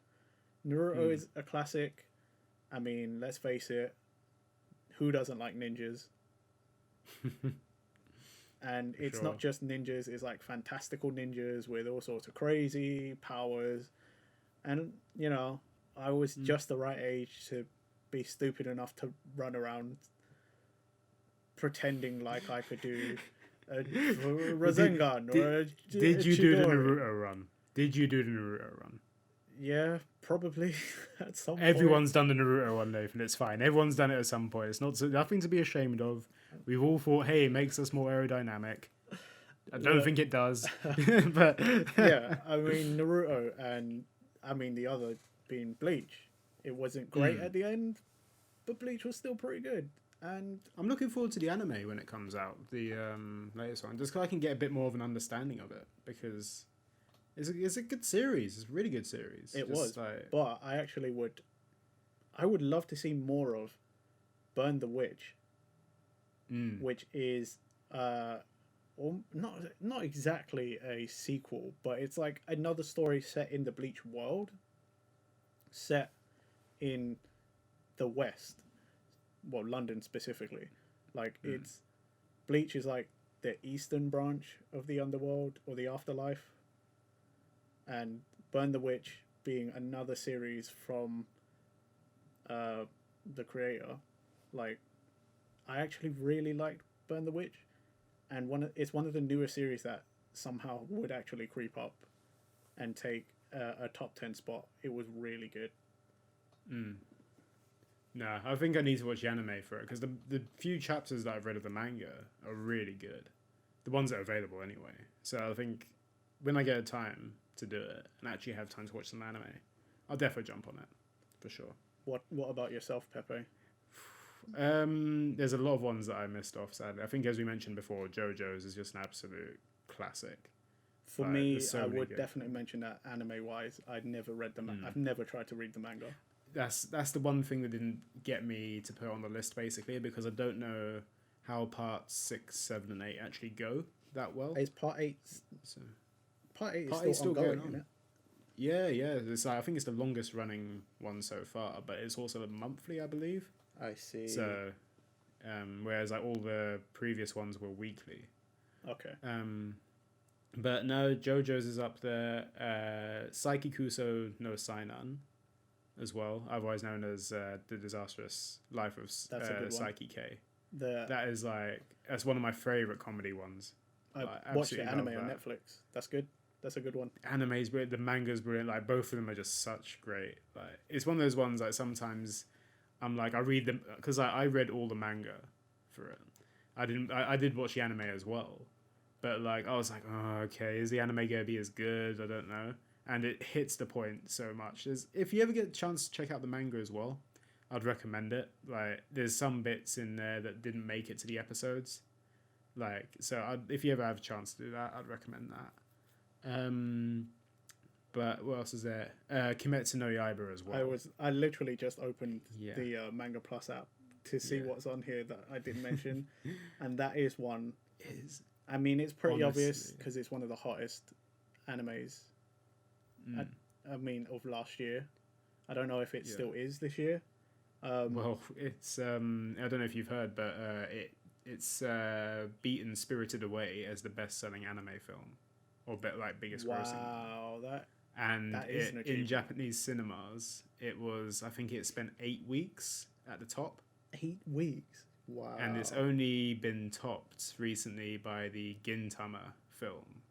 Naruto is a classic. I mean, let's face it, who doesn't like ninjas? And it's not just ninjas, it's like fantastical ninjas with all sorts of crazy powers. And, you know, I was just the right age to be stupid enough to run around pretending like I could do a Rasengan Did you do the Naruto run? Did you do the Naruto run? Yeah, probably at some Everyone's done the Naruto one, Nathan. It's fine. Everyone's done it at some point. It's nothing to be ashamed of. We've all thought, hey, it makes us more aerodynamic. I don't think it does. But yeah, I mean, Naruto and I mean the other being Bleach. It wasn't great at the end, but Bleach was still pretty good. And I'm looking forward to the anime when it comes out, the latest one, just because I can get a bit more of an understanding of it, because it's a good series. It's a really good series. It was, but I would love to see more of Burn the Witch, which is or not exactly a sequel, but it's like another story set in the Bleach world, set in the West, well, London specifically. Like it's Bleach is like the eastern branch of the underworld or the afterlife, and Burn the Witch being another series from the creator. Like I actually really liked Burn the Witch, and it's one of the newer series that somehow would actually creep up and take a top 10 spot. It was really good. No, I think I need to watch the anime for it because the few chapters that I've read of the manga are really good. The ones that are available anyway. So I think when I get time to do it and actually have time to watch some anime, I'll definitely jump on it for sure. What about yourself, Pepe? There's a lot of ones that I missed off, sadly. I think as we mentioned before, JoJo's is just an absolute classic. For me, I would definitely mention that anime-wise, I'd never read them. I've never tried to read the manga. That's the one thing that didn't get me to put on the list, basically, because I don't know how parts 6, 7, and 8 actually go that well. Is part 8... So, part 8 is still ongoing, isn't it? Yeah. It's like, I think it's the longest running one so far, but it's also monthly, I believe. I see. So, whereas like all the previous ones were weekly. Okay. But no, JoJo's is up there. Saikikuso no Sainan as well, otherwise known as The Disastrous Life of Saiki K. That is like, that's one of my favourite comedy ones. I watched the anime on Netflix. That's good. That's a good one. Anime's brilliant, the manga's brilliant, like both of them are just such great. Like it's one of those ones like sometimes I'm like I read them because I read all the manga for it. I did watch the anime as well, but like I was like, oh okay, is the anime gonna be as good? I don't know. And it hits the point so much. If you ever get a chance to check out the manga as well, I'd recommend it. Like there's some bits in there that didn't make it to the episodes. Like so if you ever have a chance to do that, I'd recommend that. But what else is there? Kimetsu no Yaiba as well. I literally just opened the Manga Plus app to see what's on here that I didn't mention, and that is one. I mean, it's pretty obvious because it's one of the hottest animes. I mean, of last year. I don't know if it still is this year. Well, it's I don't know if you've heard, but it's beaten Spirited Away as the best-selling anime film, or biggest grossing. Wow, that is in Japanese cinemas, it was, I think it spent 8 weeks at the top. 8 weeks? Wow. And it's only been topped recently by the Gintama film.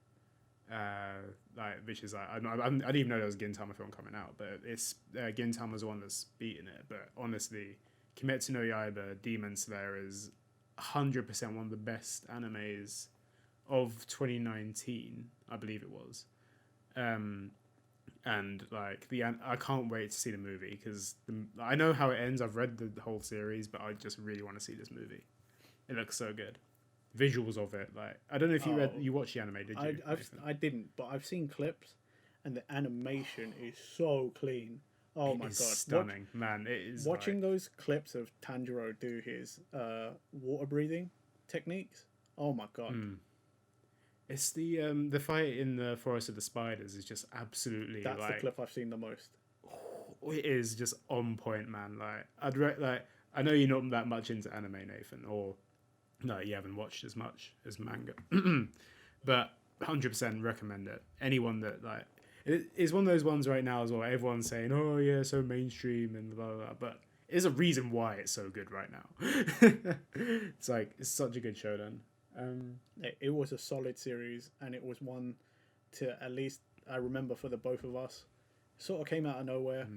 Which is like I didn't even know there was a Gintama film coming out, but it's Gintama's the one that's beaten it. But honestly, Kimetsu no Yaiba Demon Slayer is 100% one of the best animes of 2019, I believe it was. And like I can't wait to see the movie because I know how it ends. I've read the whole series, but I just really want to see this movie. It looks so good. Visuals of it, like I don't know if you watched the anime, did you? I didn't, but I've seen clips, and the animation is so clean. Oh my god, stunning, man! It is watching those clips of Tanjiro do his water breathing techniques. Oh my god. It's the fight in the Forest of the Spiders is just absolutely that's the clip I've seen the most. It is just on point, man. Like I know you're not that much into anime, Nathan, or no, you haven't watched as much as manga, but 100% recommend it. Anyone that it's one of those ones right now as well. Everyone's saying, "Oh yeah, so mainstream and blah blah," blah. But there's a reason why it's so good right now. It's such a good show then. It was a solid series, and it was one to at least I remember for the both of us. Sort of came out of nowhere.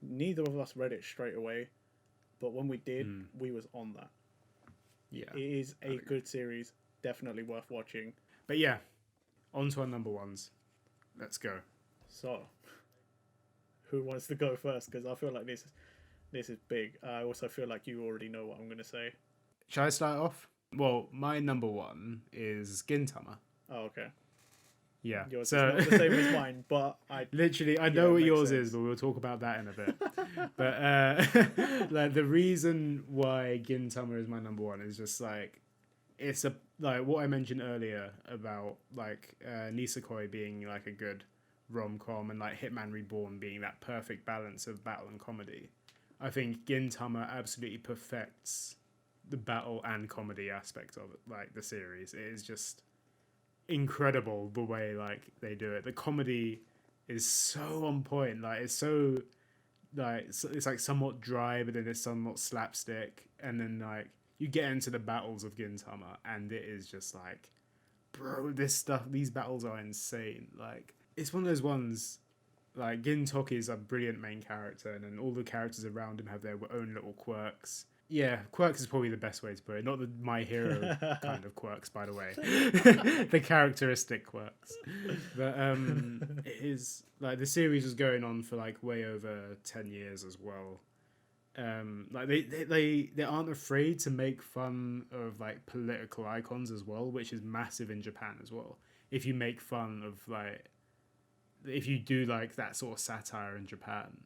Neither of us read it straight away, but when we did, we was on that. Yeah, it is a good series, definitely worth watching. But yeah, on to our number ones. Let's go. So, who wants to go first? Because I feel like this is big. I also feel like you already know what I'm going to say. Shall I start off? Well, my number one is Gintama. Oh, okay. Yeah. Yours is not the same as mine, but I know what yours is, but we'll talk about that in a bit. But like the reason why Gintama is my number one is just like it's a like what I mentioned earlier about like Nisekoi being like a good rom-com and like Hitman Reborn being that perfect balance of battle and comedy. I think Gintama absolutely perfects the battle and comedy aspect of it, like the series. It is just incredible the way like they do it. The comedy is so on point. Like it's so like it's like somewhat dry, but then it's somewhat slapstick, and then like you get into the battles of Gintama, and it is just like, bro, these battles are insane. Like it's one of those ones. Like Gintoki is a brilliant main character, and then all the characters around him have their own little quirks. Yeah, quirks is probably the best way to put it. Not the My Hero kind of quirks, by the way. The characteristic quirks. But it is like the series was going on for like way over 10 years as well. Like they aren't afraid to make fun of like political icons as well, which is massive in Japan as well. If you make fun of like if you do like that sort of satire in Japan,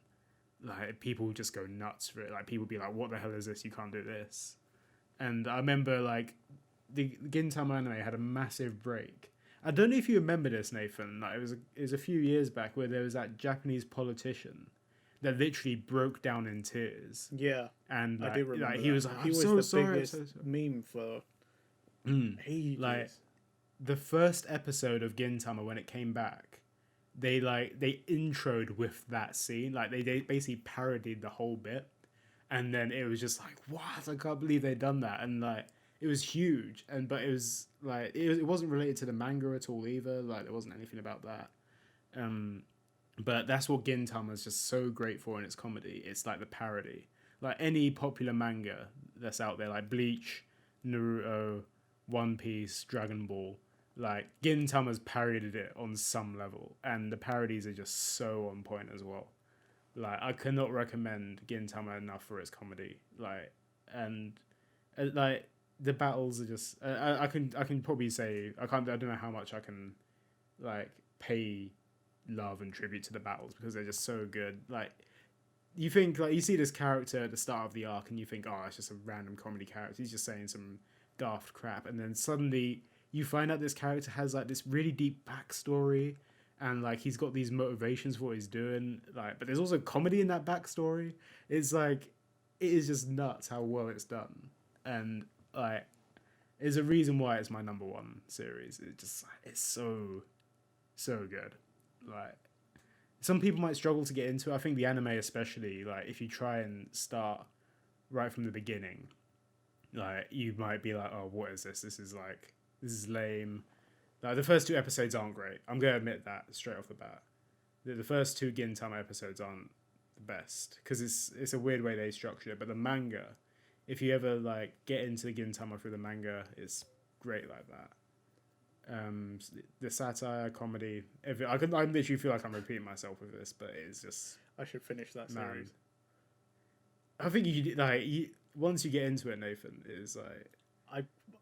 like people just go nuts for it. Like people be like, "What the hell is this? You can't do this." And I remember like the Gintama anime had a massive break. I don't know if you remember this, Nathan. Like it was a few years back where there was that Japanese politician that literally broke down in tears. Yeah, and like, I do remember. Like he was like, he was so the sorry. biggest meme for ages. Like the first episode of Gintama when it came back, they introed with that scene. Like they basically parodied the whole bit, and then it was just like, what? I can't believe they'd done that. And like it was huge, but it was like it wasn't related to the manga at all either. Like there wasn't anything about that. But that's what Gintama is just so great for in its comedy. It's like the parody. Like any popular manga that's out there, like Bleach, Naruto, One Piece, Dragon Ball, like Gintama's parodied it on some level, and the parodies are just so on point as well. Like I cannot recommend Gintama enough for its comedy. Like like the battles are just I can probably say I don't know how much I can like pay love and tribute to the battles because they're just so good. Like you think like you see this character at the start of the arc and you think, oh, it's just a random comedy character, he's just saying some daft crap, and then suddenly you find out this character has like this really deep backstory, and like he's got these motivations for what he's doing, like, but there's also comedy in that backstory. It's like it is just nuts how well it's done, and like there's a reason why it's my number one series. It's so good. Like some people might struggle to get into it. I think the anime especially, like if you try and start right from the beginning, like you might be like, oh, what is this? This is lame. Like the first two episodes aren't great. I'm gonna admit that straight off the bat. The first two Gintama episodes aren't the best because it's a weird way they structure it. But the manga, if you ever like get into the Gintama through the manga, it's great like that. The satire, comedy, I literally feel like I'm repeating myself with this, but it's just I should finish that series. I think once you get into it, Nathan, it's like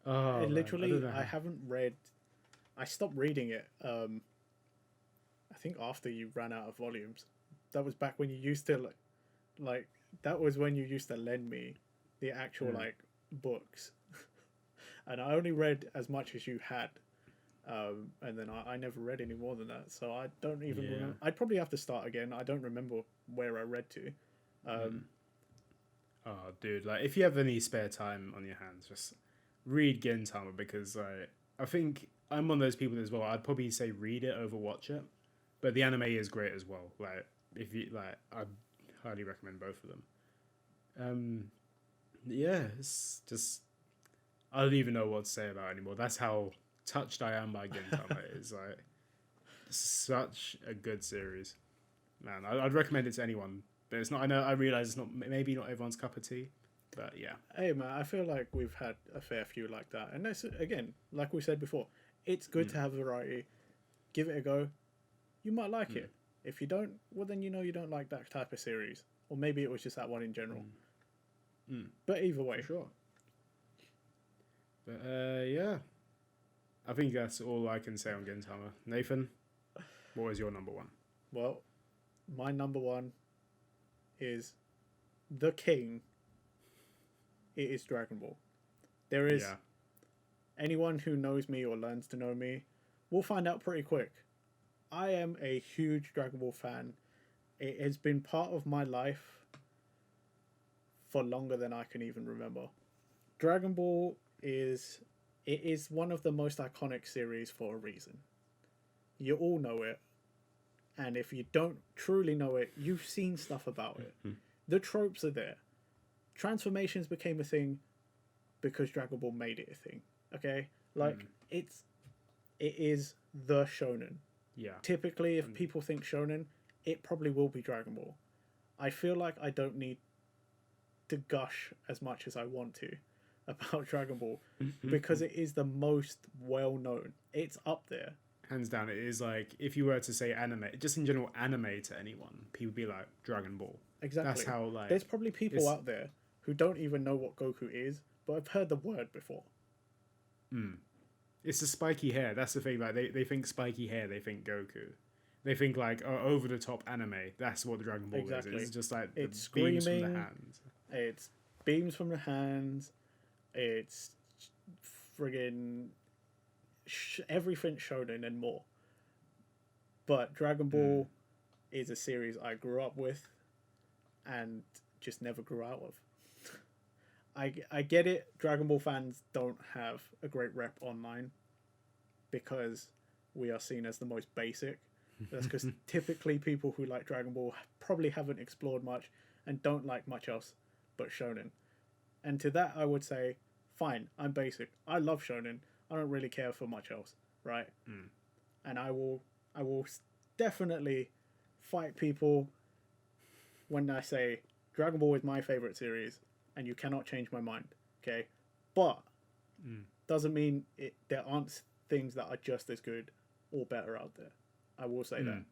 I haven't read. I stopped reading it. I think after you ran out of volumes. That was back when you used to like that was when you used to lend me the actual like books, and I only read as much as you had. And then I never read any more than that, so I don't even remember. I'd probably have to start again. I don't remember where I read to. Oh, dude! Like, if you have any spare time on your hands, just read Gintama because I think I'm one of those people as well. I'd probably say read it over watch it, but the anime is great as well. Like, if you like, I highly recommend both of them. Yeah, it's just I don't even know what to say about it anymore. That's how touched I am by Gintama. It's like such a good series, man. I'd recommend it to anyone, but it's not. I realize it's not. Maybe not everyone's cup of tea, but yeah. Hey man, I feel like we've had a fair few like that, and that's again, like we said before, it's good to have variety. Give it a go. You might like it. If you don't, well then you don't like that type of series, or maybe it was just that one in general. But either way, sure. But yeah. I think that's all I can say on Gintama. Nathan, what is your number one? Well, my number one is the king. It is Dragon Ball. There is anyone who knows me or learns to know me will find out pretty quick. I am a huge Dragon Ball fan. It has been part of my life for longer than I can even remember. Dragon Ball is one of the most iconic series for a reason. You all know it, and if you don't truly know it, you've seen stuff about it. The tropes are there. Transformations became a thing because Dragon Ball made it a thing. Okay, like it is the shonen. Yeah. Typically, if people think shonen, it probably will be Dragon Ball. I feel like I don't need to gush as much as I want to about Dragon Ball because it is the most well known. It's up there. Hands down, it is like if you were to say anime, just in general anime to anyone, people would be like Dragon Ball. Exactly. That's how like there's probably people out there who don't even know what Goku is, but I've heard the word before. It's the spiky hair. That's the thing. Like they think spiky hair, they think Goku. They think like over the top anime. That's what the Dragon Ball is. It's just like it's screaming, beams from the hands. It's beams from the hands. It's friggin' everything shonen and more. But Dragon Ball is a series I grew up with and just never grew out of. I get it. Dragon Ball fans don't have a great rep online because we are seen as the most basic. That's because typically people who like Dragon Ball probably haven't explored much and don't like much else but shonen. And to that I would say, fine, I'm basic. I love shonen. I don't really care for much else, right? And I will definitely fight people when I say Dragon Ball is my favorite series and you cannot change my mind, okay? But doesn't mean there aren't things that are just as good or better out there. I will say that.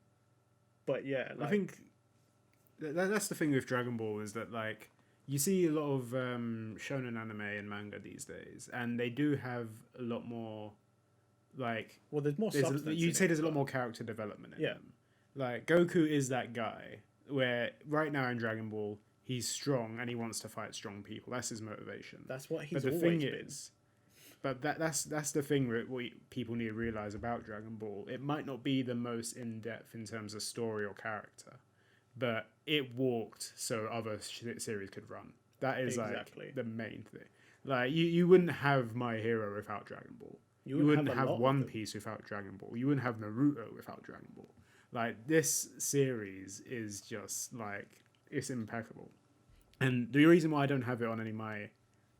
But yeah, like, I think that's the thing with Dragon Ball is that like you see a lot of shonen anime and manga these days, and they do have a lot more like there's more substance. You'd say there's a lot more character development in them. Like Goku is that guy where right now in Dragon Ball he's strong and he wants to fight strong people. That's his motivation. That's what he's always always been. But that's the thing that people need to realize about Dragon Ball. It might not be the most in depth in terms of story or character, but it walked so other series could run. That is exactly like the main thing. Like you wouldn't have My Hero without Dragon Ball. You wouldn't have One Piece without Dragon Ball. You wouldn't have Naruto without Dragon Ball. Like this series is just like it's impeccable. And the reason why I don't have it on any of my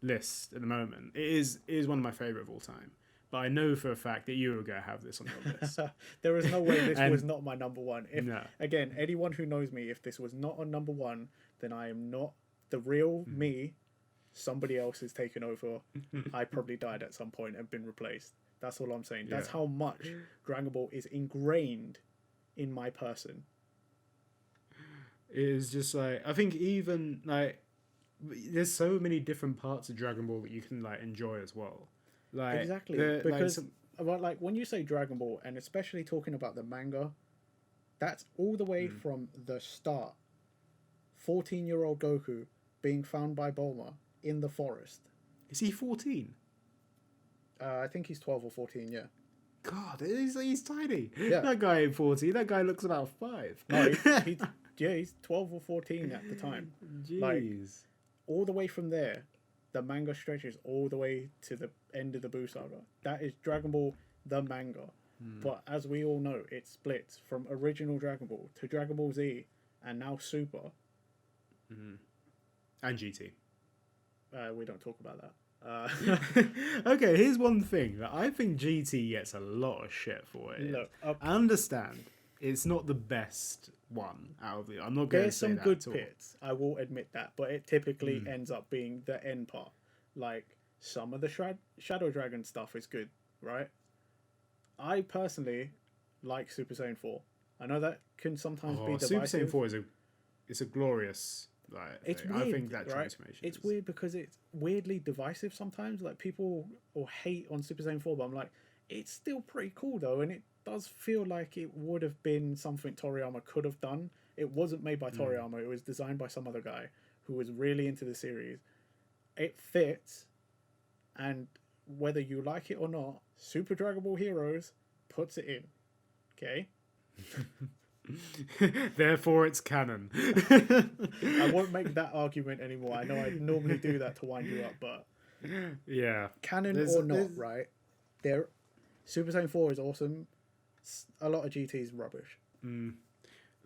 list at the moment, it is one of my favorite of all time. But I know for a fact that you are going to have this on your list. There is no way this was not my number one. No. Again, anyone who knows me, if this was not on number one, then I am not the real me. Somebody else is taken over. I probably died at some point and been replaced. That's all I'm saying. That's how much Dragon Ball is ingrained in my person. It is just like, I think even like there's so many different parts of Dragon Ball that you can like enjoy as well. Like exactly, because like when you say Dragon Ball, and especially talking about the manga, that's all the way from the start. 14-year-old Goku being found by Bulma in the forest. Is he 14? I think he's 12 or 14. Yeah. God, he's tiny. Yeah. That guy ain't 14. That guy looks about 5. No, he's 12 or 14 at the time. Jeez. Like, all the way from there, the manga stretches all the way to the end of the Buu saga. That is Dragon Ball, the manga. But as we all know, it splits from original Dragon Ball to Dragon Ball Z and now Super. And GT. We don't talk about that. Okay, here's one thing that I think GT gets a lot of shit for it. Look, I understand it's not the best one out of the. I'm not going to say that. There's some good bits, I will admit that, but it typically ends up being the end part. Like some of the Shadow Dragon stuff is good, right? I personally like Super Saiyan 4. I know that can sometimes be divisive. Super Saiyan 4 is a glorious. Like, it's thing. weird, I think that right? transformation. It's weird because it's weirdly divisive sometimes. Like people or hate on Super Saiyan 4, but I'm like, it's still pretty cool though, and it does feel like it would have been something Toriyama could have done. It wasn't made by Toriyama. It was designed by some other guy who was really into the series. It fits, and whether you like it or not, Super Dragon Ball Heroes puts it in. Okay? Therefore, it's canon. I won't make that argument anymore. I know I normally do that to wind you up, but yeah, canon or not, right? There, Super Saiyan 4 is awesome. A lot of GT is rubbish.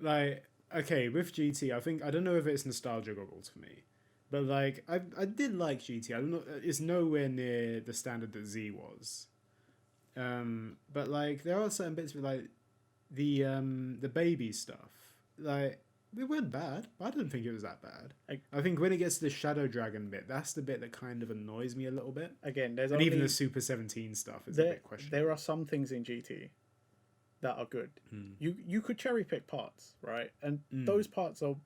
Like, okay, with GT, I don't know if it's nostalgia goggles for me, but like I did like GT. I don't know, it's nowhere near the standard that Z was. But like there are certain bits with like the baby stuff. Like it weren't bad, but I don't think it was that bad. I think when it gets to the Shadow Dragon bit, that's the bit that kind of annoys me a little bit. Again, and even the Super 17 stuff is a bit questionable. There are some things in GT that are good. You could cherry pick parts, right? And those parts are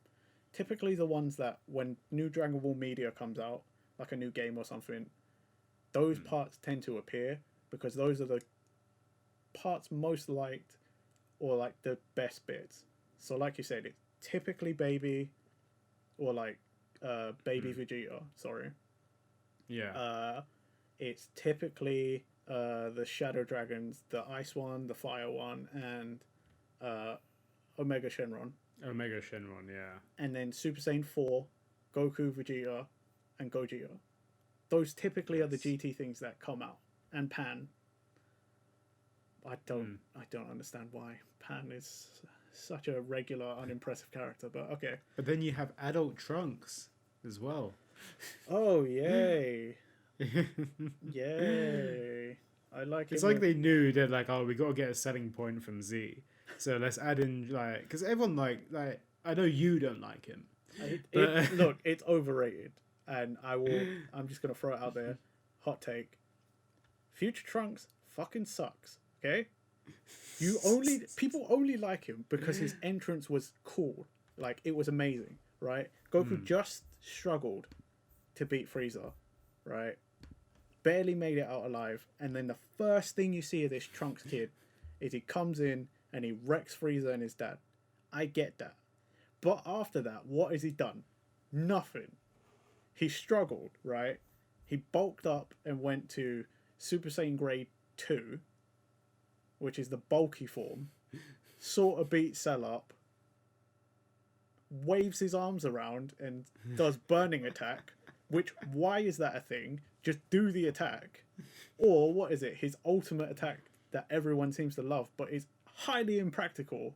typically the ones that when new Dragon Ball media comes out, like a new game or something, those parts tend to appear because those are the parts most liked or like the best bits. So like you said, it's typically baby or like baby Vegeta, sorry. Yeah. It's typically the Shadow Dragons, the Ice one, the Fire one, and Omega Shenron. Omega Shenron, yeah. And then Super Saiyan 4, Goku, Vegeta, and Gogeta. Those typically are the GT things that come out. And Pan. I don't understand why Pan is such a regular, unimpressive character, but okay. But then you have adult Trunks as well. Oh, yay. Yay. I like it. It's like they knew that, like, oh, we got to get a selling point from Z. So let's add in, like, because everyone, like, I know you don't like him. Look, it's overrated. And I'm just going to throw it out there. Hot take. Future Trunks fucking sucks. Okay? People only like him because his entrance was cool. Like, it was amazing, right? Goku just struggled to beat Frieza, right? Barely made it out alive. And then the first thing you see of this Trunks kid is he comes in and he wrecks Frieza and his dad. I get that. But after that, what has he done? Nothing. He struggled, right? He bulked up and went to Super Saiyan Grade 2, which is the bulky form, sort of beats Cell up, waves his arms around and does burning attack, which, why is that a thing? Just do the attack. Or, what is it? His ultimate attack that everyone seems to love, but is highly impractical.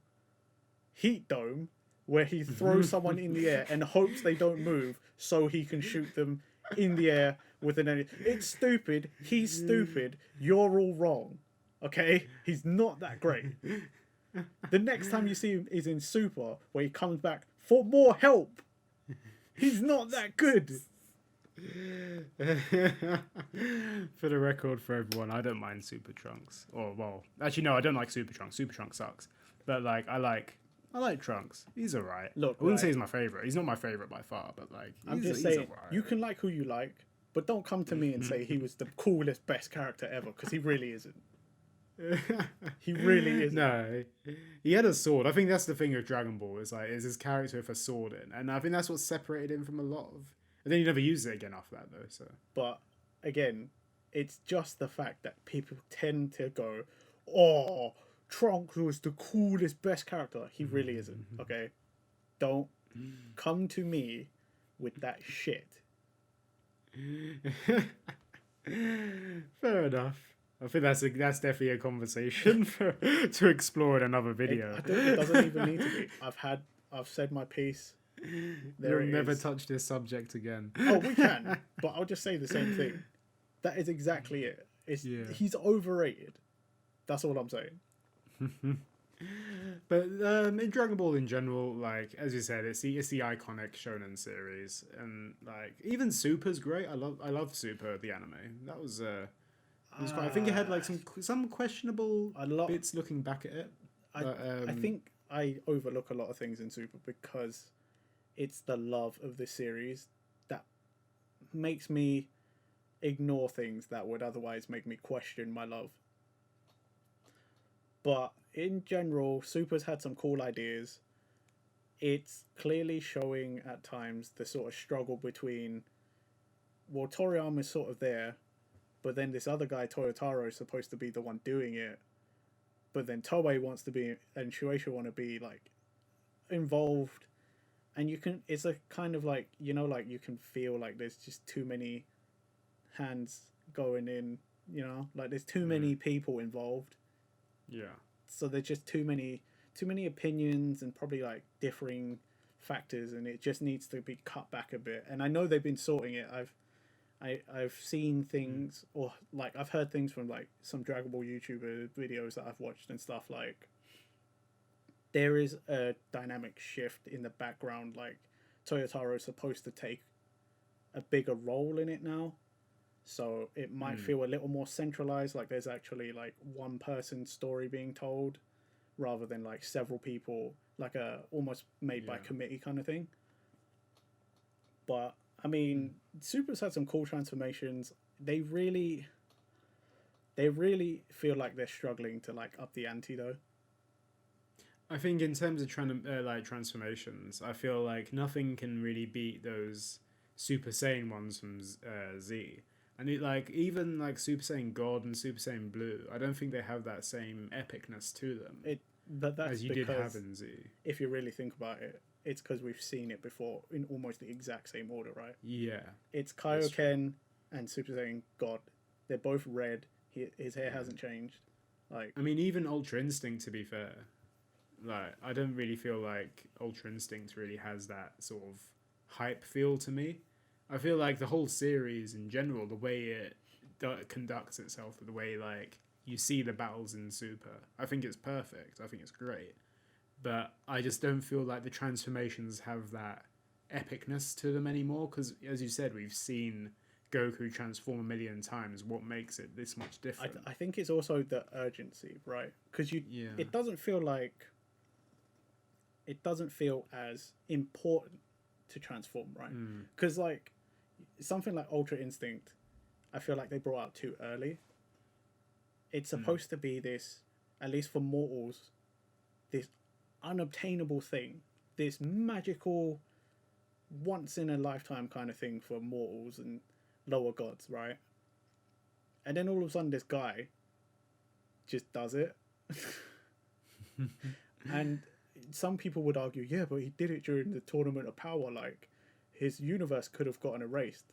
Heat Dome, where he throws someone in the air and hopes they don't move so he can shoot them in the air with an enemy. It's stupid. He's stupid. You're all wrong. Okay? He's not that great. The next time you see him is in Super, where he comes back for more help. He's not that good. For the record, for everyone, I don't mind Super Trunks. Or, well, actually, no, I don't like Super Trunks. Super Trunks sucks. But, like, I like Trunks. He's alright. Look, I wouldn't say he's my favourite. He's not my favourite by far, but, like, I'm just saying, you can like who you like, but don't come to me and say he was the coolest, best character ever, because he really isn't. He really isn't. No, he had a sword. I think that's the thing with Dragon Ball is his character with a sword in, and I think that's what separated him from a lot of. And then he never used it again after that, though. So, but again, it's just the fact that people tend to go, "Oh, Trunks was the coolest, best character." He really isn't. Okay, don't come to me with that shit. Fair enough. I think that's definitely a conversation to explore in another video. It doesn't even need to be. I've said my piece. You'll never touch this subject again. Oh, we can, but I'll just say the same thing. That is exactly it. He's overrated. That's all I'm saying. But in Dragon Ball in general, like as you said, it's the iconic shonen series, and like even Super's great. I love Super the anime. That was quite, I think it had like some questionable bits looking back at it. I think I overlook a lot of things in Super because it's the love of the series that makes me ignore things that would otherwise make me question my love. But in general, Super's had some cool ideas. It's clearly showing at times the sort of struggle between, well, Toriyama's sort of there, but then this other guy Toyotaro is supposed to be the one doing it, but then Toei wants to be and Shueisha want to be like involved, and you can, it's a kind of like, you know, like you can feel like there's just too many hands going in, you know, like there's too many people involved. Yeah. So there's just too many opinions and probably like differing factors, and it just needs to be cut back a bit. And I know they've been sorting it. I've seen things, or like I've heard things from like some Dragon Ball YouTuber videos that I've watched and stuff. Like there is a dynamic shift in the background. Like Toyotaro is supposed to take a bigger role in it now, so it might feel a little more centralized. Like there's actually like one person's story being told, rather than like several people, like a almost made by committee kind of thing. But I mean, Super's had some cool transformations. They really feel like they're struggling to like up the ante though. I think in terms of transformations, I feel like nothing can really beat those Super Saiyan ones from Z. And it, like, even like Super Saiyan God and Super Saiyan Blue, I don't think they have that same epicness to them. But that's as you did have in Z. If you really think about it, it's because we've seen it before in almost the exact same order, right? Yeah. It's Kaioken and Super Saiyan God. They're both red. His hair hasn't changed. Like, I mean, even Ultra Instinct, to be fair, like, I don't really feel like Ultra Instinct really has that sort of hype feel to me. I feel like the whole series in general, the way it conducts itself, the way like you see the battles in Super, I think it's perfect. I think it's great. But I just don't feel like the transformations have that epicness to them anymore, because as you said, we've seen Goku transform a million times. What makes it this much different? I think it's also the urgency, right? Because it doesn't feel as important to transform, right? Because like something like Ultra Instinct, I feel like they brought out too early. It's supposed to be this, at least for mortals, this unobtainable thing, this magical, once in a lifetime kind of thing for mortals and lower gods, right? And then all of a sudden this guy just does it. And some people would argue, yeah, but he did it during the Tournament of Power, like his universe could have gotten erased.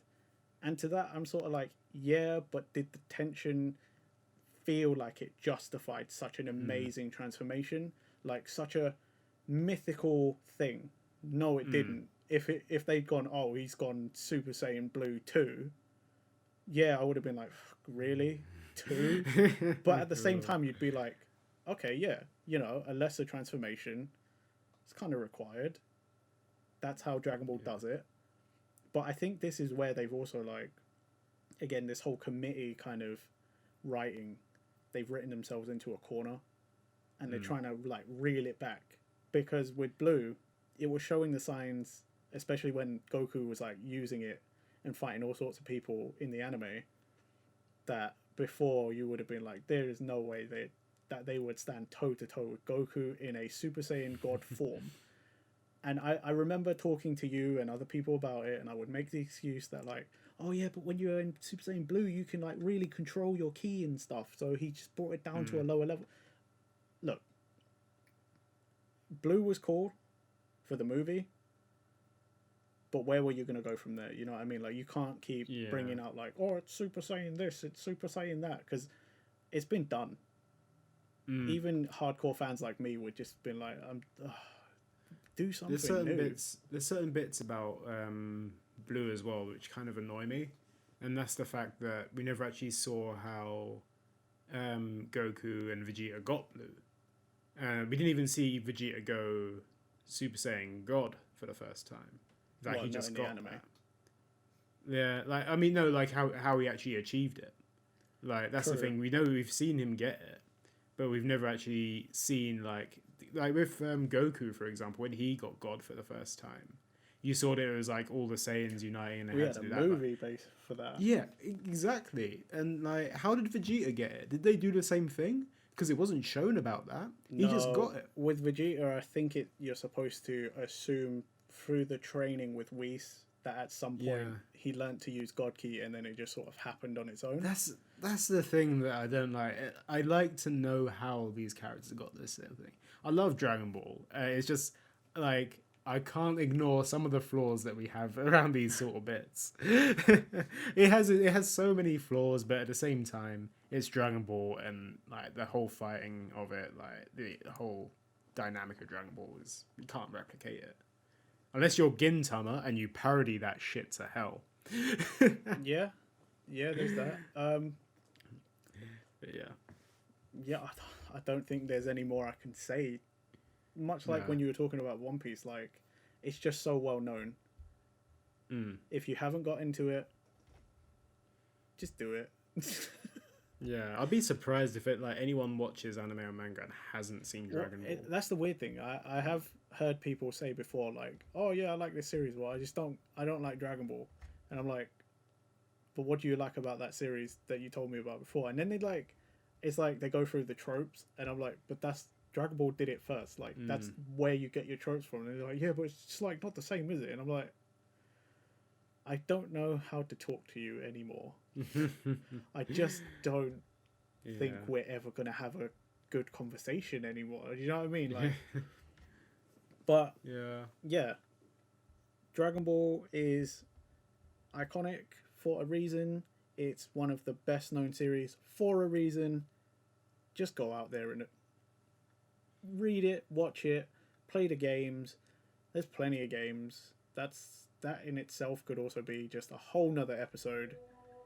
And to that I'm sort of like, yeah, but did the tension feel like it justified such an amazing transformation, like such a mythical thing? No, it didn't. If they'd gone, oh, he's gone Super Saiyan Blue 2, yeah, I would have been like, really? 2? But at the same time, you'd be like, okay, yeah, you know, a lesser transformation, it's kind of required. That's how Dragon Ball does it. But I think this is where they've also, like, again, this whole committee kind of writing, they've written themselves into a corner, and they're trying to, like, reel it back. Because with Blue, it was showing the signs, especially when Goku was, like, using it and fighting all sorts of people in the anime, that before you would have been like, there is no way that they would stand toe-to-toe with Goku in a Super Saiyan God form. And I remember talking to you and other people about it, and I would make the excuse that, like, oh yeah, but when you're in Super Saiyan Blue, you can, like, really control your ki and stuff. So he just brought it down to a lower level. Look, Blue was cool for the movie, but where were you going to go from there? You know what I mean? Like, you can't keep bringing out, like, oh, it's Super Saiyan this, it's Super Saiyan that, because it's been done. Even hardcore fans like me would just been like, do something new. There's certain bits about Blue as well which kind of annoy me, and that's the fact that we never actually saw how Goku and Vegeta got Blue. We didn't even see Vegeta go Super Saiyan God for the first time. Like, he just got anime. Yeah, like, I mean, no, like how he actually achieved it. Like, that's the thing. We know we've seen him get it, but we've never actually seen, like with Goku, for example, when he got God for the first time, you saw that it was like all the Saiyans uniting, and they had to do that. We had a movie base for that. Yeah, exactly. And like, how did Vegeta get it? Did they do the same thing? Because it wasn't shown about that. No, he just got it. With Vegeta, I think you're supposed to assume through the training with Whis that at some point Yeah. he learned to use God Key and then it just sort of happened on its own. That's the thing that I don't like. I like to know how these characters got this sort of thing. I love Dragon Ball. It's just like I can't ignore some of the flaws that we have around these sort of bits. It has so many flaws, but at the same time, it's Dragon Ball, and like the whole fighting of it, like the whole dynamic of Dragon Ball is you can't replicate it unless you're Gintama and you parody that shit to hell. Yeah, there's that. But yeah. Yeah, I don't think there's any more I can say. Much like when you were talking about One Piece, like it's just so well known. If you haven't got into it, just do it. Yeah, I'd be surprised if anyone watches anime or manga and hasn't seen Dragon Ball. That's the weird thing. I have heard people say before, like, "Oh yeah, I like this series. Well, I don't like Dragon Ball," and I'm like, "But what do you like about that series that you told me about before?" And then it's like they go through the tropes, and I'm like, "But that's Dragon Ball did it first. Like that's where you get your tropes from." And they're like, "Yeah, but it's just like not the same, is it?" And I'm like, I don't know how to talk to you anymore. I just don't think we're ever gonna have a good conversation anymore. You know what I mean? Like, but yeah, Dragon Ball is iconic for a reason. It's one of the best known series for a reason. Just go out there and read it, watch it, play the games. There's plenty of games. That in itself could also be just a whole nother episode,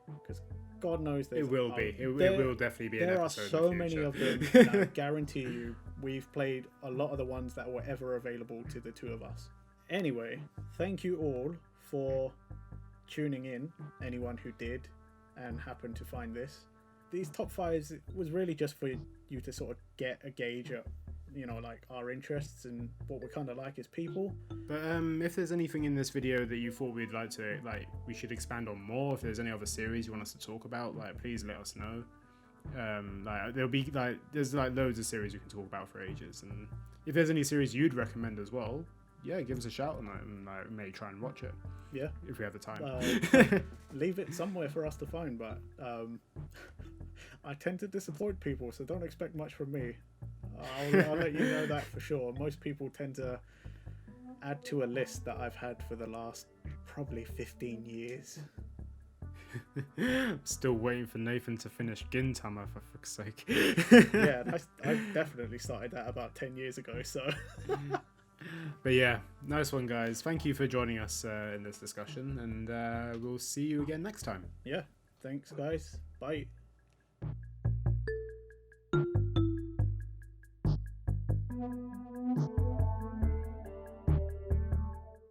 because God knows it will be. It will definitely be an episode. There are so many of them, and I guarantee you we've played a lot of the ones that were ever available to the two of us. Anyway, thank you all for tuning in, anyone who did and happened to find this. These top fives was really just for you to sort of get a gauge at, like our interests and what we kind of like as people. But if there's anything in this video that you thought we should expand on more, if there's any other series you want us to talk about, please let us know. There's loads of series we can talk about for ages, and if there's any series you'd recommend as well, give us a shout on it, and I may try and watch it. Yeah, if we have the time. Leave it somewhere for us to find, but I tend to disappoint people, so don't expect much from me. I'll let you know that for sure. Most people tend to add to a list that I've had for the last probably 15 years. Still waiting for Nathan to finish Gintama, for fuck's sake. Yeah, I definitely started that about 10 years ago, so... But yeah, nice one, guys. Thank you for joining us in this discussion, and we'll see you again next time. Yeah, thanks, guys. Bye.